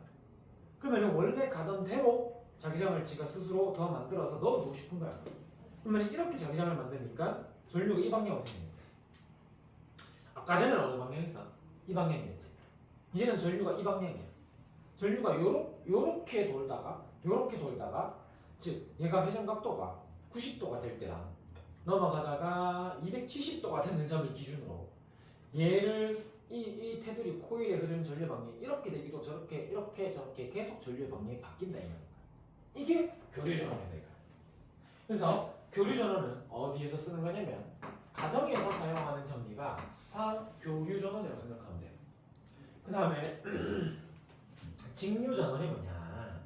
그러면 원래 가던 대로 자기장을 지가 스스로 더 만들어서 넣어주고 싶은 거야. 그러면 이렇게 자기장을 만드니까 전류가 이 방향으로 생기는 거야. 아까 전에는 어느 방향이었어? 이 방향이었지. 이제는 전류가 이 방향이야. 전류가 요렇게 돌다가 즉 얘가 회전 각도가 90도가 될 때랑 넘어가다가 270도가 되는 점을 기준으로 얘를 이 테두리 코일에 흐르는 전류 방향이 이렇게 되기도 저렇게 이렇게 저렇게 계속 전류의 방향이 바뀐다 이 말이야. 이게 교류 전원이다 이거야. 그래서 교류 전원은 어디에서 쓰는 거냐면 가정에서 사용하는 전기가 다 교류 전원이라고 생각하면 돼요. 그 다음에 직류 전원이 뭐냐?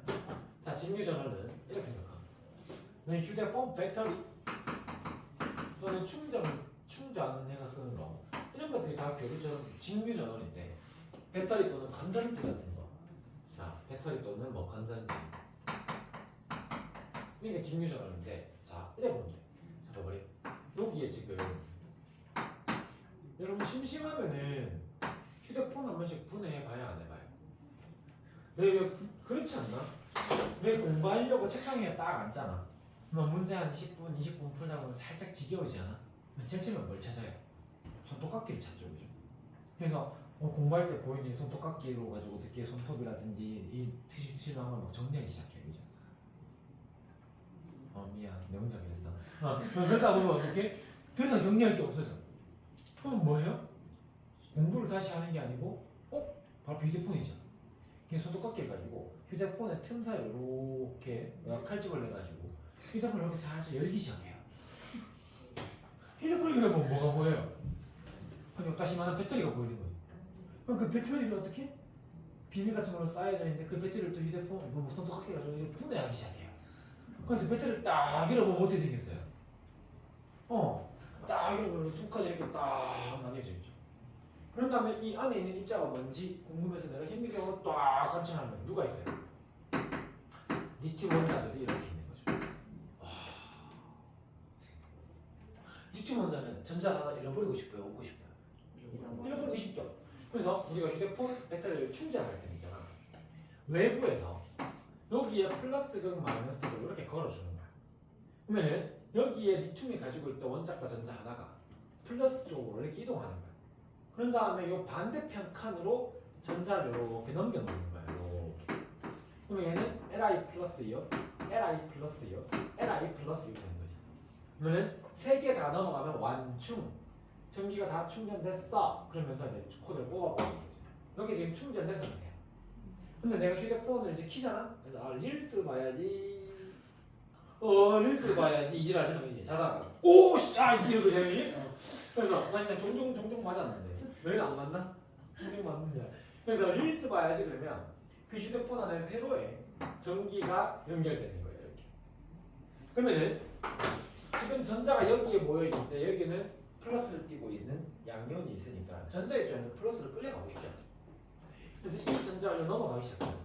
자, 직류 전원은 이렇게 생각합니다. 내 휴대폰 배터리 또는 충전해서 쓰는 거 이런 것들이 다 교류 전원, 직류 전원인데 배터리 또는 건전지 같은 거. 자, 배터리 또는 뭐 건전지. 이게 직류 전원인데, 자, 이래 보면 돼. 잡아버려. 여기에 지금 여러분 심심하면은 휴대폰 한 번씩 분해해봐야 안 해봐요? 왜 그렇지 않나? 왜 공부하려고 책상에 딱 앉잖아. 그럼 문제 한 10분, 20분 풀다 보면 살짝 지겨우지 않아? 제일 처음에 뭘 찾아요? 손톱깎이를 찾죠, 그죠? 그래서 공부할 때 보이는 손톱깎이로 가지고 어떻게 손톱이라든지 이 트실트실한 걸 막 정리하기 시작해, 그죠? 미안, 내 혼자 그랬어. 그러다 보면 어떻게? 더 이상 정리할 게 없어져. 그럼 뭐예요? 공부를 다시 하는 게 아니고, 바로 휴대폰이죠. 그냥 손톱깎이를 가지고 휴대폰의 틈 사이로 이렇게 칼집을 내가지고 휴대폰을 이렇게 살짝 열기 시작해요. 휴대폰이 그러면 뭐가 보여요? 그냥 다시마는 배터리가 보이는 거예요. 그럼 그 배터리를 어떻게? 비닐 같은 걸로 쌓여져 있는데 그 배터리를 또 휴대폰, 손톱깎이를 가지고 분해하기 시작해요. 그래서 배터리를 딱 열어보면 어떻게 생겼어요? 딱 열어보면 두 칸이 이렇게 딱 나뉘어져 있죠. 그런 다음에 이 안에 있는 입자가 뭔지 궁금해서 내가 현미경으로 딱 관찰하면 누가 있어요? 리튬 원자들이 이렇게 있는 거죠. 리튬 원자는 전자 하나 잃어버리고 싶어요? 없고 싶어요? 잃어버리고 싶죠. 그래서 우리가 휴대폰 배터리를 충전할 때 있잖아. 외부에서 여기에 플러스극 마이너스극 이렇게 걸어주는 거야. 그러면은 여기에 리튬이 가지고 있던 원자과 전자 하나가 플러스 쪽으로 이렇게 이동하는 거야. 그런 다음에 이 반대편 칸으로 전자를 이렇게 넘겨놓는 거야. 이렇게. 그러면 얘는 Li 플러스요, Li 플러스요, Li 플러스요 되는 거지. 그러면은 3개 다 넘어가면 완충. 전기가 다 충전됐어. 그러면서 이제 코드를 뽑아보는 거지. 여기 지금 충전돼서는 돼요. 근데 내가 휴대폰을 이제 키잖아. 그래서 릴스 봐야지. 릴스 봐야지. 이지라시는 거지. 자다가 오씨 이러고 되니. 그래서 나 그냥 종종 맞았는데. 너희는 안 맞나? 종종 맞는데. 그래서 릴스 봐야지 그러면 그 휴대폰 안에 회로에 전기가 연결되는 거예요. 이렇게. 그러면은 지금 전자가 여기에 모여 있는데 여기는 플러스를 띄고 있는 양이온이 있으니까 전자 입장에서 플러스를 끌려가고 싶지 않아. 그래서 이 전자가 넘어가기 시작해요.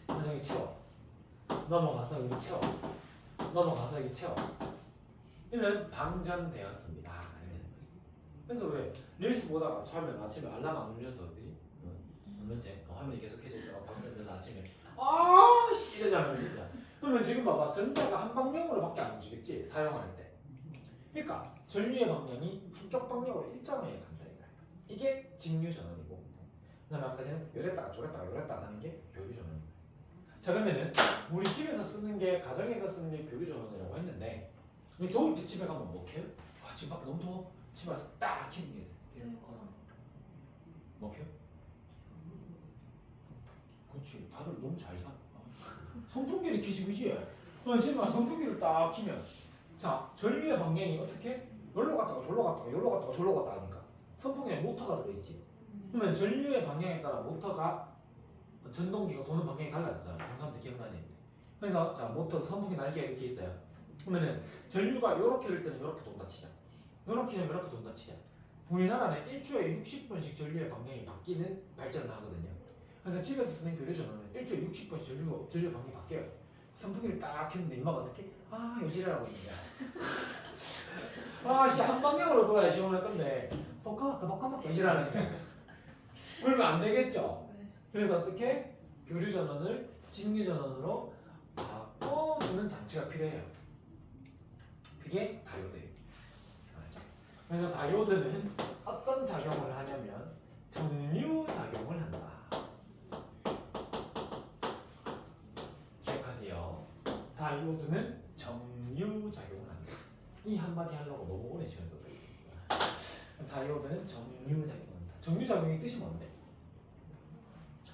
그래서 여기 채워. 넘어가서 여기 채워. 넘어가서 여기 채워. 이는 방전되었습니다. 그래서 왜 릴스 보다가 처음에 아침에 알람 안 울려서 그지? 문제 화면이 계속해져 있다가 방전돼서 아침에 아씨 이러잖아요 진짜. 그러면 지금 봐봐 전자가 한 방향으로밖에 안 움직였지 사용할 때. 그러니까 전류의 방향이 한쪽 방향으로 일정하게 간다 이거야. 이게 직류 전원이고, 그다음에 아까 전에 요랬다가 요랬다가 하는 게 교류 전원이고. 자 그러면은 우리 집에서 쓰는 게 가정에서 쓰는 게 교류 전원이라고 했는데 더울 때 집에 가면 뭐 켜요? 지금 밖에 너무 더워. 집에 와서 딱 켜는 게 있어요. 뭐 켜? 그렇지. 다들 너무 잘 사. 선풍기를 켜지 그지? 지금 선풍기를 딱 키면 자 전류의 방향이 어떻게? 여기로 갔다가 저기로 갔다가 여기로 갔다가 저기로 갔다 하니까 선풍기에 모터가 들어있지. 그러면 전류의 방향에 따라 모터가 전동기가 도는 방향이 달라졌잖아. 중3 때 기억나지? 그래서 자 모터 선풍기 날개가 이렇게 있어요. 그러면은 전류가 이렇게 될 때는 이렇게 돈다 치자. 이렇게 되면 이렇게 돈다 치자. 우리나라는 1초에 60번씩 전류의 방향이 바뀌는 발전을 하거든요. 그래서 집에서 쓰는 교류전원은 1초에 60번씩 전류 방향이 바뀌어요. 선풍기를 딱 켰는데 임마가 어떻게? 아 요지라고 있는 거야. 아씨 한 방향으로 돌아야 시원할 건데 덕까막 요지라는 거야. 그러면 안 되겠죠. 네. 그래서 어떻게? 교류전원을 직류전원으로 바꿔주는 장치가 필요해요. 그게 다이오드예요. 알죠? 그래서 다이오드는 어떤 작용을 하냐면 정류 작용을 한다. 기억하세요. 다이오드는 정류 작용을 한다. 이 한마디 하려고 너무 오랜 시간 썼어요. 다이오드는 정류 작용을 한다. 정류 작용의 뜻이 뭔데?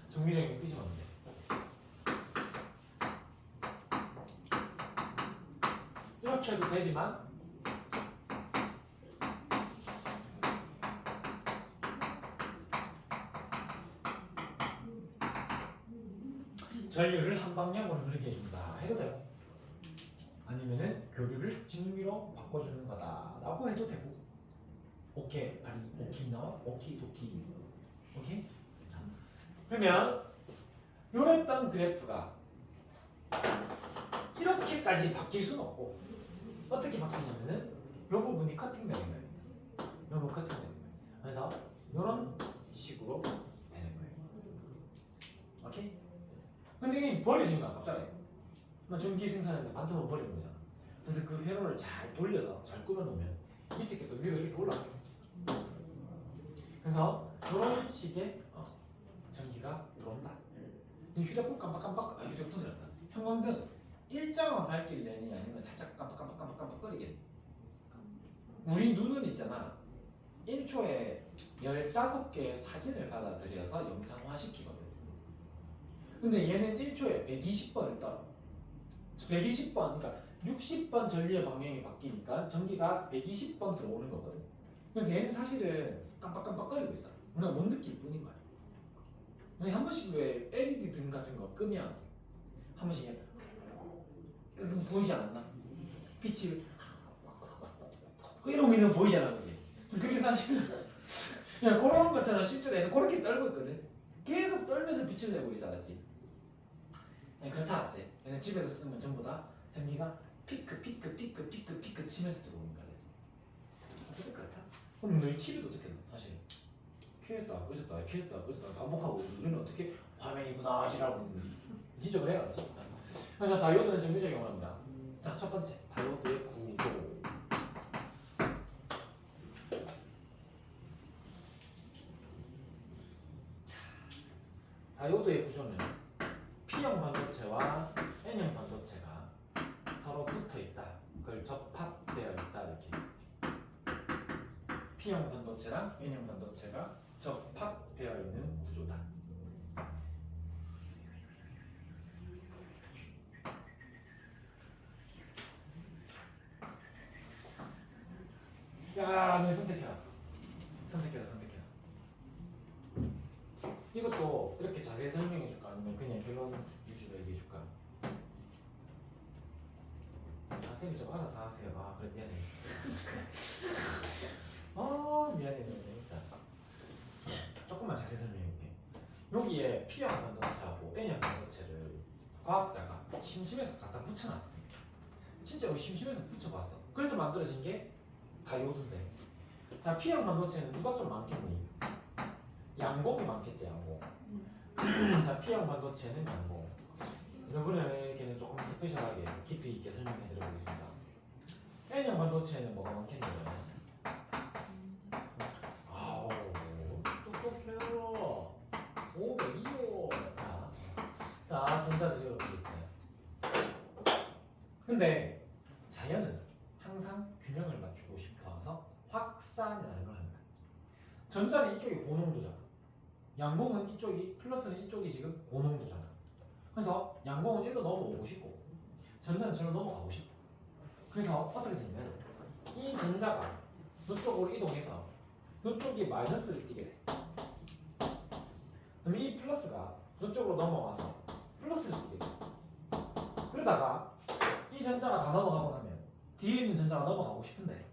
정류 작용의 뜻이 뭔데? 이렇게 해도 되지만 전류를 한 방향으로 흐르게 해준다 해도 돼요. 아니면은 교류를 직류로 바꿔주는 거다라고 해도 되고. 오케이 발이 오케이 나와 오케이 도키 오케이. 자, 그러면 요랬던 그래프가 이렇게까지 바뀔 수는 없고 어떻게 바뀌냐면은 요 부분이 커팅되는 거예요. 요 부분 커팅되는 거예요. 그래서 요런 식으로 되는 거예요. 오케이? 근데 이 버려지는 거야 갑자기. 전기 생산하는데 반토막 버리는 거잖아. 그래서 그 회로를 잘 돌려서 잘 꾸며놓으면 밑에 게 또 위로 이렇게 올라가요. 그래서 이런 식의 전기가 들어온다. 근데 휴대폰 깜빡깜빡 휴대폰 들었다. 형광등 일정한 밝기를 내니 아니면 살짝 깜빡깜빡거리게. 우리 눈은 있잖아. 1초에 15개의 사진을 받아들여서 영상화시키거든. 근데 얘는 1초에 120번을 떨어. 120번, 그러니까 60번 전류의 방향이 바뀌니까 전기가 120번 들어오는 거거든. 그래서 얘는 사실은 깜빡깜빡거리고 있어. 우리가 못 느낄 뿐인 거야. 한 번씩 왜 LED 등 같은 거 끄면 한 번씩 이렇게 보이지 않았나? 빛이 이러면 보이지 않아, 그지? 그게 사실은 그냥 그런 것처럼 실제로 얘는 그렇게 떨고 있거든. 계속 떨면서 빛을 내고 있어, 알았지? 네, 그렇다, 알았지? 얘는 집에서 쓰면 전부 다 전기가 피크 치면서 들어오는 거야, 알았지? 어떻게 그렇다? 그럼 너희 TV도 어떻게 해? 사실 켜졌다 끄졌다 반복하고 우리는 어떻게 화면이구나 하시라고 있는 거지. 진짜 그래, 알았지? 그래서 다이오드는 정류작용을 합니다. 자, 첫 번째 다이오드의 구조. 다이오드의 구조는 P형 반도체와 N형 반도체가 서로 붙어 있다. 그걸 접합되어 있다 이렇게. P형 반도체랑 N형 반도체가 접합되어 있는 구조다. 야, 너 선택해라. 이것도 이렇게 자세히 설명해 줄까? 아니면 그냥 결론 위주로 얘기해 줄까? 쌤이 좀 알아서 하세요. 아, 그래, 미안해. 미안해. 일단 조금만 자세히 설명해 볼게. 여기에 P형 반도체하고 N형 반도체를 과학자가 심심해서 갖다 붙여놨습니다. 진짜로 심심해서 붙여봤어. 그래서 만들어진 게 다이오드인데. 자, P형 반도체는 누가 좀 많겠니? 양공이 많겠지, 양공. 자, P형 반도체는 양공. 이번에는 조금 스페셜하게 깊이 있게 설명해 드려보겠습니다. N형 반도체는 뭐가 많겠냐면, 아우, 똑똑해요. 오, 매기요. 자, 전자들이 이렇게 있어요. 근데 자연은 항상 균형을 맞추고 싶어서 확산이라는 걸 합니다. 전자는 이쪽이 고농도잖아. 양공은 이쪽이 플러스는 이쪽이 지금 고농도잖아. 그래서 양공은 1로 넘어오고 싶고 전자는 절로 넘어가고 싶어. 그래서 어떻게 되냐면 이 전자가 이쪽으로 이동해서 이쪽이 마이너스를 띠게 돼. 그럼 이 플러스가 이쪽으로 넘어가서 플러스를 띠게 돼. 그러다가 이 전자가 다 넘어가고 나면 뒤에 있는 전자가 넘어가고 싶은데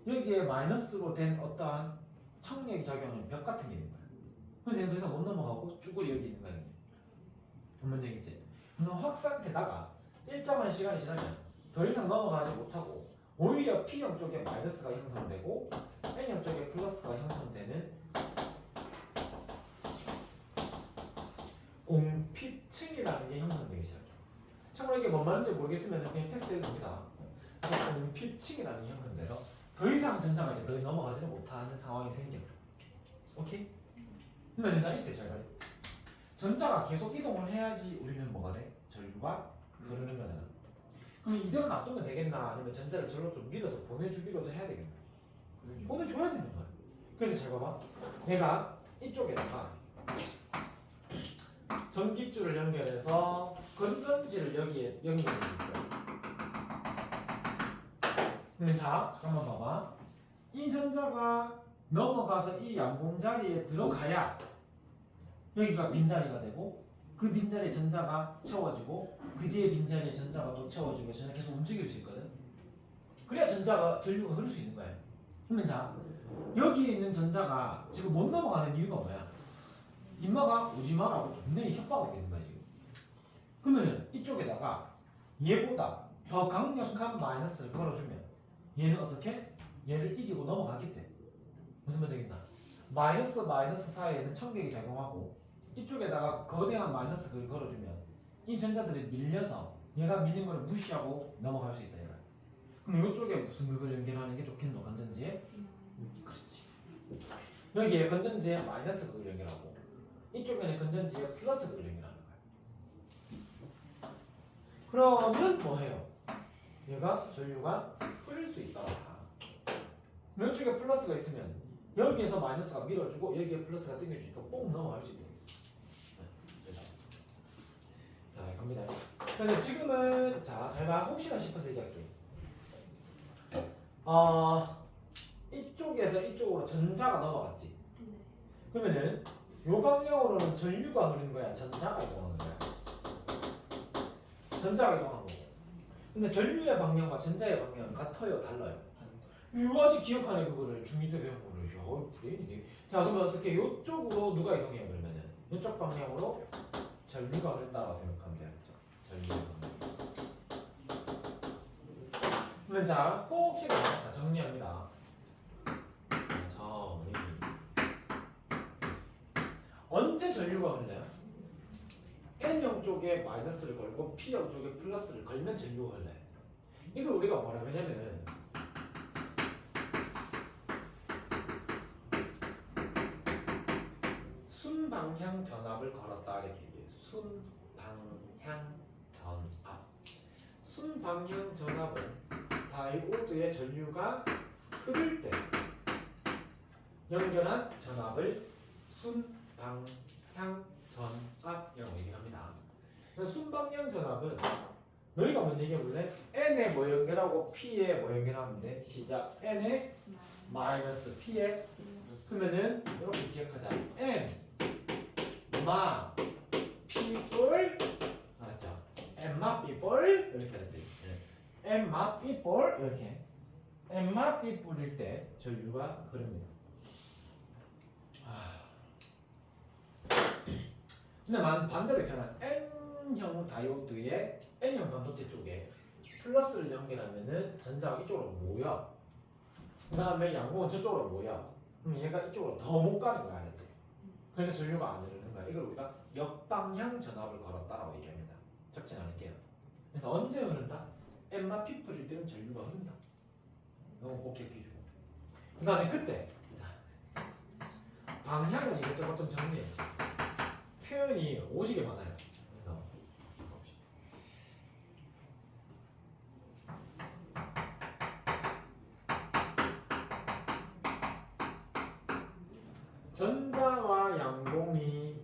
여기에 마이너스로 된 어떠한 청력이 작용하는 벽 같은 게 있는 거야. 그래서 얘는 더 이상 못 넘어가고 쭈구리 여기 있는 거야. 전문적이지. 그래서 확산되다가 일정한 시간이 지나면 더 이상 넘어가지 못하고 오히려 P형 쪽에 마이너스가 형성되고 N형 쪽에 플러스가 형성되는 공핍층이라는 게 형성되기 시작해요. 참고로 이게 뭔 말인지 모르겠으면 그냥 패스해도 됩니다. 그래서 공핍층이라는 게 형성돼서 더 이상 전자가 이제 거의 넘어가지는 못하는 상황이 생겨요. 오케이? 그러면 자 이때 잘 봐요. 전자가 계속 이동을 해야지 우리는 뭐가 돼? 전류가 흐르는 거잖아. 그럼 이대로 놔두면 되겠나? 아니면 전자를 절로 좀 밀어서 보내주기로도 해야 되겠나? 보내줘야 되는 거야. 그래서 잘 봐봐. 내가 이쪽에다가 전기줄을 연결해서 건전지를 여기에 연결해 줄 거야. 그러면 자, 잠깐만 봐봐. 이 전자가 넘어가서 이 양봉 자리에 들어가야 여기가 빈자리가 되고 그 빈자리에 전자가 채워지고 그 뒤에 빈자리에 전자가 또 채워지고 전자 계속 움직일 수 있거든. 그래야 전류가 흐를 수 있는 거야. 그러면 자, 여기 있는 전자가 지금 못 넘어가는 이유가 뭐야? 인마가 오지 마라고 분명히 협박을 하는 거야 지금. 그러면은 이쪽에다가 얘보다 더 강력한 마이너스를 걸어주면 얘는 어떻게? 얘를 이기고 넘어가겠지. 무슨 말이겠나? 마이너스 사이에는 청력이 작용하고 이쪽에다가 거대한 마이너스를 걸어주면 이 전자들이 밀려서 얘가 밀린 걸 무시하고 넘어갈 수 있다 얘가. 그럼 이쪽에 무슨 극을 연결하는 게 좋겠노? 건전지에? 그렇지. 여기에 건전지에 마이너스 극을 연결하고 이쪽에는 건전지에 플러스 극을 연결하는 거야. 그러면 뭐해요? 얘가 전류가 흐를 수 있다. 이쪽에 플러스가 있으면 여기에서 마이너스가 밀어주고 여기에 플러스가 당겨주니까 뽕 넘어갈 수 있다. 자, 갑니다. 그래서 지금은 자, 잘 봐. 혹시나 싶어서 얘기할게. 이쪽에서 이쪽으로 전자가 넘어갔지. 그러면은 요 방향으로는 전류가 흐르는 거야. 전자가 이동하는 거야. 전자가 이동하는 거고. 근데 전류의 방향과 전자의 방향은 같아요, 달라요? 이거 아직 기억하네 그거를 중2 때 배운 거를. 야, 브레인이 되게. 자, 그러면 어떻게 요쪽으로 누가 이동해요 그러면은? 요쪽 방향으로 전류가 흐른다고 생각하면 되겠죠. 전류가. 그러면 자, 혹시 자 정리합니다. 정리. 언제 전류가 흘러요? N형 쪽에 마이너스를 걸고 P형 쪽에 플러스를 걸면 전류가 흘러요. 이걸 우리가 뭐라 그러냐면은 순방향 전압을 걸었다 이렇게 얘기해요. 순방향 전압. 순방향 전압은 다이오드의 전류가 흐를 때 연결한 전압을 순방향 전압이라고 얘기합니다. 그래서 순방향 전압은 너희가 먼저 얘기해볼래? N에 뭐 연결하고 P에 뭐 연결하면 돼? 시작. N에 마이너스 P에 그러면은 이렇게 기억하자. N 마 P볼 알았죠? N 마 P볼 이렇게 알았지? N 마 P볼 이렇게 N 마 P볼일 때 전류가 흐릅니다. 근데 반대로 있잖아. N형 다이오드의 N형 반도체 쪽에 플러스를 연결하면은 전자가 이쪽으로 모여. 그 다음에 양봉은 저쪽으로 모여. 그럼 얘가 이쪽으로 더 못 가는 거야, 알았지? 그래서 전류가 안 흐르는 거야. 이걸 우리가 역방향 전압을 걸었다라고 얘기합니다. 적진 않을게요. 그래서 언제 흐른다? N마 P풀일 때는 전류가 흐른다. 이거 꼭 기억해주고. 그 다음에 그때 자, 방향은 이것저것 좀 정리해. 표현이 오지게 많아요. 그래서 전자와 양봉이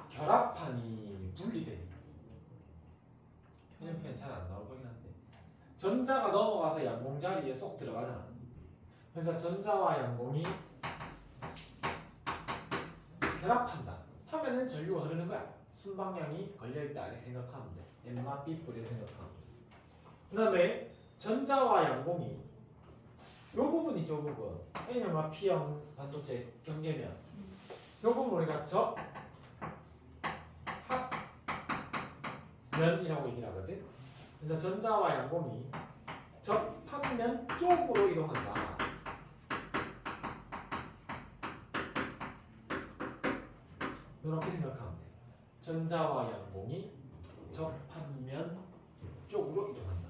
결합하니 분리되니. 표현 보면 잘 안 나올 거긴 한데 전자가 넘어가서 양공 자리에 쏙 들어가잖아. 그래서 전자와 양공이 결합한다 하면은 전류가 흐르는 거야. 순방향이 걸려있다 이렇게 생각하면 돼. N마 B뿔 이렇게 생각하면 돼. 그 다음에 전자와 양공이 요 부분 있죠, 부분 N형과 P형 반도체 경계면 요 부분 우리가 접합면이라고 얘기를 하거든. 그래서 전자와 양공이 접합면 쪽으로 이동한다. 이렇게 생각하면 돼. 전자와 양공이 접합면 쪽으로 이동한다.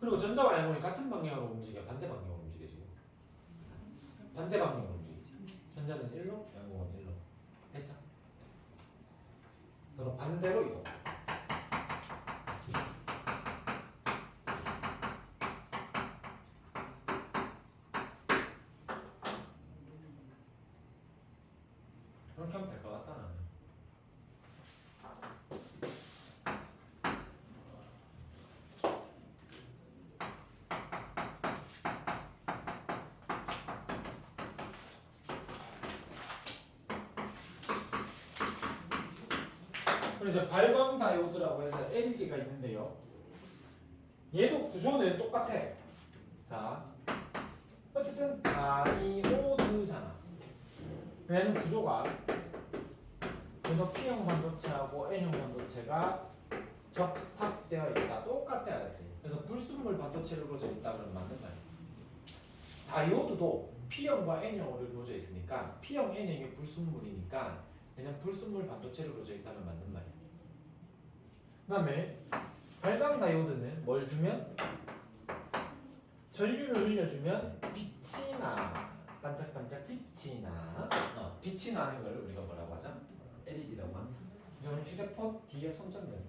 그리고 전자와 양공이 같은 방향으로 움직여, 반대 방향으로 움직여 지금. 반대 방향으로 움직이지. 전자는 1로, 양공은 1로. 됐죠? 서로 반대로 이동. 그렇게 하면 될 것 같다 나는. 그래서 발광 다이오드라고 해서 LED가 있는데요. 얘도 구조는 똑같아. 자, 어쨌든 다이오드잖아. 얘는 구조가 그래서 P형 반도체하고 N형 반도체가 접합되어 있다. 똑같아야 알지. 그래서 불순물 반도체로 이루어져 있다 그러면 맞는 말이야. 다이오드도 P형과 N형으로 이루어져 있으니까 P형, N형이 불순물이니까 얘는 불순물 반도체로 이루어져 있다면 맞는 말이야. 그 다음에 발광 다이오드는 뭘 주면? 전류를 흘려주면 빛이 나. 반짝반짝 빛이 나. 빛이 나는 걸 우리가 뭐라고 하자? LED라고 합니다. 이건 휴대폰 뒤에 손전등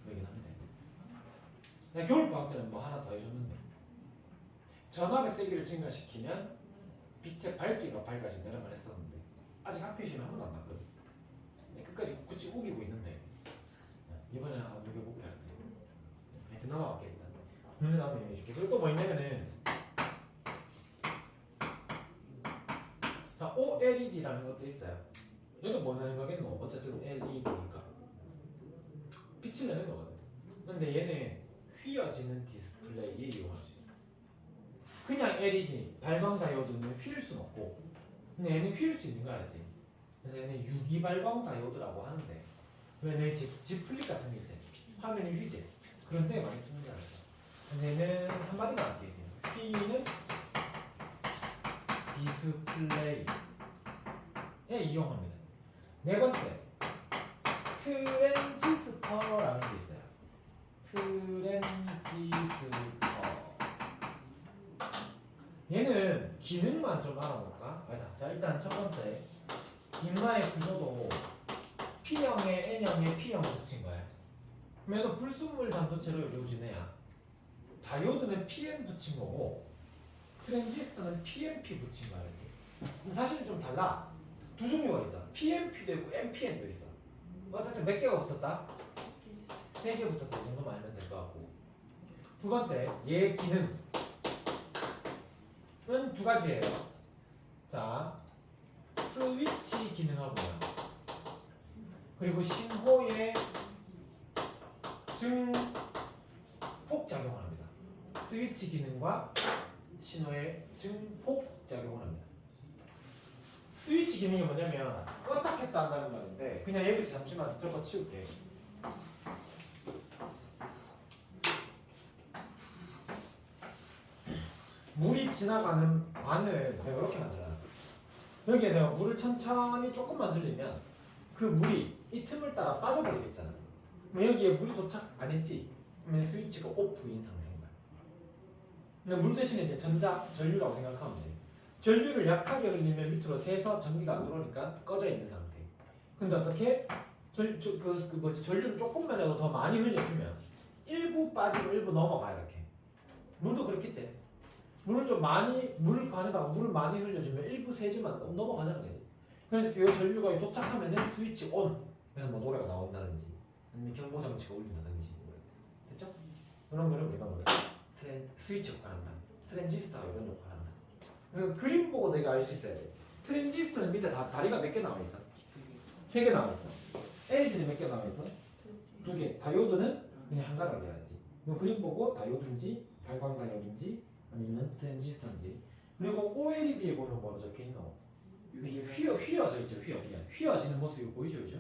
그러긴 한데. 내가 겨울방학 때는 뭐 하나 더 해줬는데 전압의 세기를 증가시키면 빛의 밝기가 밝아진다는 말 했었는데 아직 학교 시험에 한 번도 안 났거든. 끝까지 굳이 우기고 있는데 이번에는 안 우겨볼게 알았지? 하여튼 넘어갈게 일단. 문제 나오면 얘기해줄게. 그리고 또 뭐 있냐면은 자, OLED라는 것도 있어요. 얘도 뭐 내는 거겠노? 어쨌든 LED니까 빛을 내는 거거든. 근데 얘는 휘어지는 디스플레이에 이용할 수 있어. 그냥 LED, 발광 다이오드는 휠 수는 없고 근데 얘는 휠 수 있는 거 알지? 그래서 얘는 유기 발광 다이오드라고 하는데 왜 내 집 플립 같은 게 있지? 화면이 휘지? 그런 데 많이 쓰는 거 알죠? 근데 얘는 한마디만 할게. 휘는 디스플레이에 이용합니다. 네 번째, 트랜지스터라는 게 있어요. 트랜지스터. 얘는 기능만 좀 알아볼까? 자, 일단 첫 번째, 인마의 구조도 P형에 N형에 P형 붙인 거야. 그럼 얘도 불순물 반도체로 이루어진 애야. 다이오드는 PN 붙인 거고 트랜지스터는 PNP 붙인 거야. 사실은 좀 달라. 두 종류가 있어. PNP도 있고 NPN도 있어. 어쨌든 몇 개가 붙었다? 3개 붙었다. 이 정도만 알면 될 것 같고. 두 번째, 얘 기능은 두 가지예요. 자, 스위치 기능하고요. 그리고 신호의 증폭 작용을 합니다. 스위치 기능과 신호의 증폭 작용을 합니다. 스위치 기능이 뭐냐면 껐다 켰다 한다는 말인데 그냥 여기서 잠시만 저거 치울게. 물이 지나가는 관을 내가 이렇게 만들어놨어. 여기에 내가 물을 천천히 조금만 흘리면 그 물이 이 틈을 따라 빠져버리겠잖아. 그럼 여기에 물이 도착 안 했지? 그러면 스위치가 오프인 상태인 거야. 근데 물 대신에 이제 전류라고 생각하면 돼. 전류를 약하게 흘리면 밑으로 새서 전기가 안 들어오니까 꺼져 있는 상태. 근데 어떻게? 전류를 조금만이라도 더 많이 흘려주면 일부 빠지고 일부 넘어가 이렇게. 물도 그렇겠지. 물을 좀 많이 물 안에다가 물을 많이 흘려주면 일부 세지만 넘어가잖아. 그지? 그래서 이 전류가 도착하면은 스위치 온. 그래서 뭐 노래가 나온다든지 아니면 경보 장치가 울린다든지 됐죠? 이런 거를 우리가 뭐래? 스위치 역할을 한다. 트랜지스터 이런 역할을 한다. 그래서 그림 보고 내가 알 수 있어야 돼. 트랜지스터는 밑에 다리가 몇 개 나와 있어? 3개 나와 있어. LED는 몇 개 나와 있어? 2개. 다이오드는 그냥 한 가닥 해야지. 이 그림 보고 다이오드인지 발광 다이오드인지 아니면 트랜지스터인지. 그리고 OLED에 보면 뭐로 적혀 있노? 이게 휘어져 있죠. 휘어지는 모습이 보이죠, 그죠?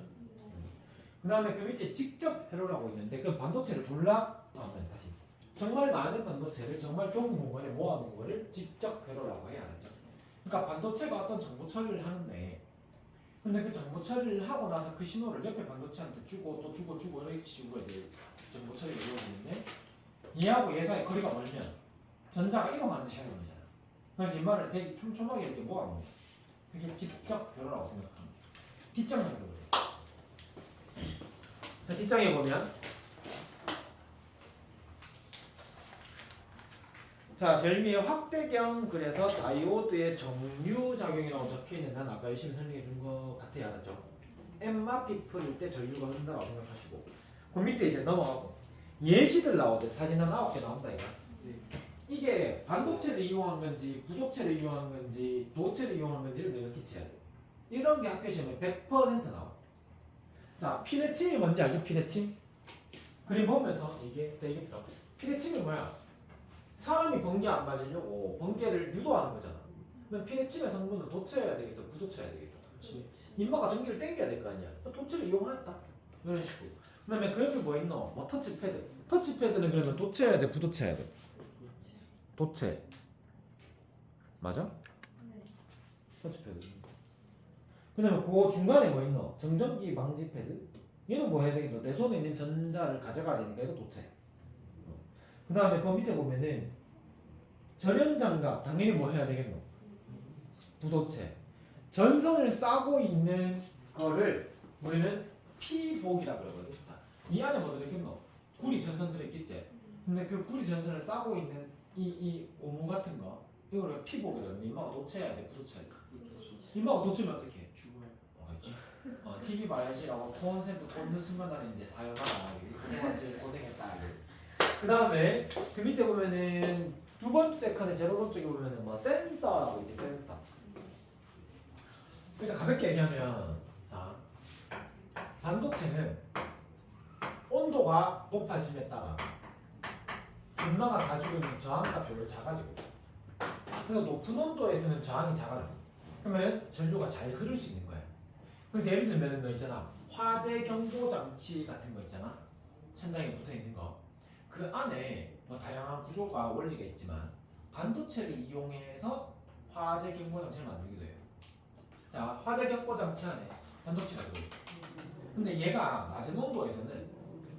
그 다음에 그 밑에 직접 회로라고 있는데 그 반도체를 다시 정말 많은 반도체를 정말 좁은 공간에 모아놓은 거를 직접 회로라고 해야 하죠. 그러니까 반도체가 어떤 정보 처리를 하는데 근데 그 정보 처리를 하고 나서 그 신호를 옆에 반도체한테 주고 또 주고 이런 식으로 이제 정보 처리가 이루어지는데 얘하고 얘 사이 거리가 멀면 전자가 이동하는 시간이 걸리잖아. 그래서 이 말을 되게 촘촘하게 이렇게 모아놓은 거야. 그게 직접 회로라고 생각합니다. 뒷장에 보세요. 자, 뒷장에 보면 자, 절미의 확대경 그래서 다이오드의 정류작용이라고 적혀있는 난 아까 열심히 설명해 준 거 같아요. 알았죠? M마피 풀일 때 전류가 흐른다고 생각하시고 그 밑에 이제 넘어가고 예시들 나오죠. 사진 한 9개 나온다 이거. 이게 반도체를 이용한 건지 부도체를 이용한 건지 도체를 이용한 건지를 내가 캐치해야 돼. 이런 게 학교 시험에 100% 나와. 자, 피레침이 뭔지 알죠? 피레침? 그림 보면서 이게 들어. 피레침이 뭐야? 사람이 번개 안 맞으려고 번개를 유도하는 거잖아. 그럼 피레침의 성분은 도체여야 되겠어? 부도체여야 되겠어? 인마가 전기를 땡겨야 될 거 아니야. 도체를 이용하였다. 이런 식으로. 그 다음에 그 옆에 뭐 있노? 뭐 터치패드. 터치패드는 그러면 도체여야 돼? 부도체여야 돼? 도체. 맞아? 터치패드. 그 다음에 그 중간에 뭐 있노? 정전기 방지 패드? 얘는 뭐 해야 되겠노? 내 손에 있는 전자를 가져가야 되니까 이거 도체. 그 다음에 그 밑에 보면은 절연장갑 당연히 뭐 해야 되겠노? 부도체. 전선을 싸고 있는 거를 우리는 피복이라 그러거든. 자, 이 안에 뭐 들어있겠노? 구리 전선 들어있겠지? 근데 그 구리 전선을 싸고 있는 이 고무 같은 거 이거를 피복이라고. 인마가 도체해야 돼? 부도체해야 돼? 인마가 도체면 어떻게 해? 죽어요. TV 봐야지라고 콘센트 꽂는 순간 나는 이제 사용하라. 그동안 제일 고생했다. 그 다음에 그 밑에 보면은 두 번째 칸에 제일 오른쪽에 보면은 뭐 센서라고 있지. 센서. 일단 가볍게 얘기하면 자, 반도체는 온도가 높아짐에 따라 인마가 가지고 있는 저항값이 원래 작아지고 그래서 높은 온도에서는 저항이 작아져. 그러면 전류가 잘 흐를 수 있는 거야. 그래서 예를 들면 너 있잖아. 화재 경보 장치 같은 거 있잖아. 천장에 붙어 있는 거. 그 안에 뭐 다양한 구조가 원리가 있지만 반도체를 이용해서 화재 경보 장치를 만들기도 해요. 자, 화재 경보 장치 안에 반도체가 들어있어. 근데 얘가 낮은 온도에서는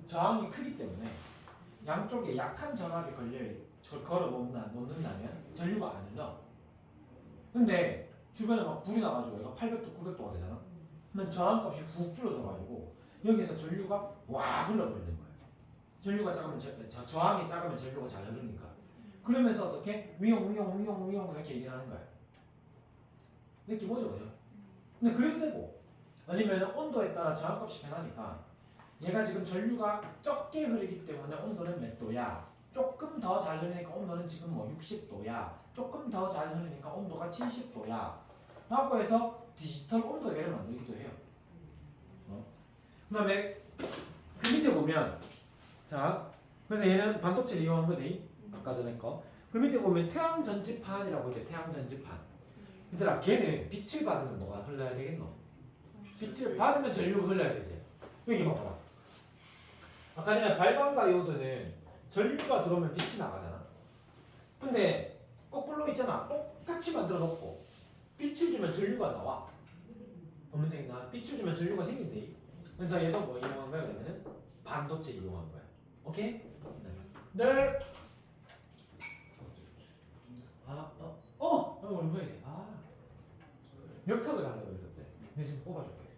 저항이 크기 때문에 양쪽에 약한 전압이 걸어 놓는다면 전류가 안 흘러. 근데 주변에 막 불이 나가지고 얘가 800도, 900도가 되잖아. 그러면 저항값이 훅 줄어들어가지고 여기서 전류가 와 흘러버리는 거야. 전류가 작으면 저항이 작으면 전류가 잘 흐르니까. 그러면서 어떻게 위용 이렇게 얘기를 하는 거야. 느낌 오죠, 그죠? 근데 그래도 되고 아니면 온도에 따라 저항값이 변하니까 얘가 지금 전류가 적게 흐르기 때문에 온도는 몇 도야. 조금 더 잘 흐르니까 온도는 지금 뭐 60도야. 조금 더 잘 흐르니까 온도가 70도야. 라고 해서 디지털 온도계를 만들기도 해요. 그 다음에 그 밑에 보면 자, 그래서 얘는 반도체를 이용한 거지. 아까 전에 거. 그 밑에 보면 태양 전지판이라고 있대. 태양 전지판. 얘들아, 걔는 빛을 받으면 뭐가 흘러야 되겠노? 빛을 받으면 전류가 흘러야 되지. 여기 봐봐라. 아까 전에 발광 다이오드는 전류가 들어오면 빛이 나가잖아. 근데 거꾸로 있잖아. 똑같이 만들어 놓고 빛을 주면 전류가 나와. 문제있나? 빛을 주면 전류가 생긴대. 그래서 얘도 뭐 이용한 거야? 그러면은 반도체 이용한 거야. 오케이? 네. 얼마야 돼? 몇 컵을 달라고 했었지? 내가 지금 뽑아줄게.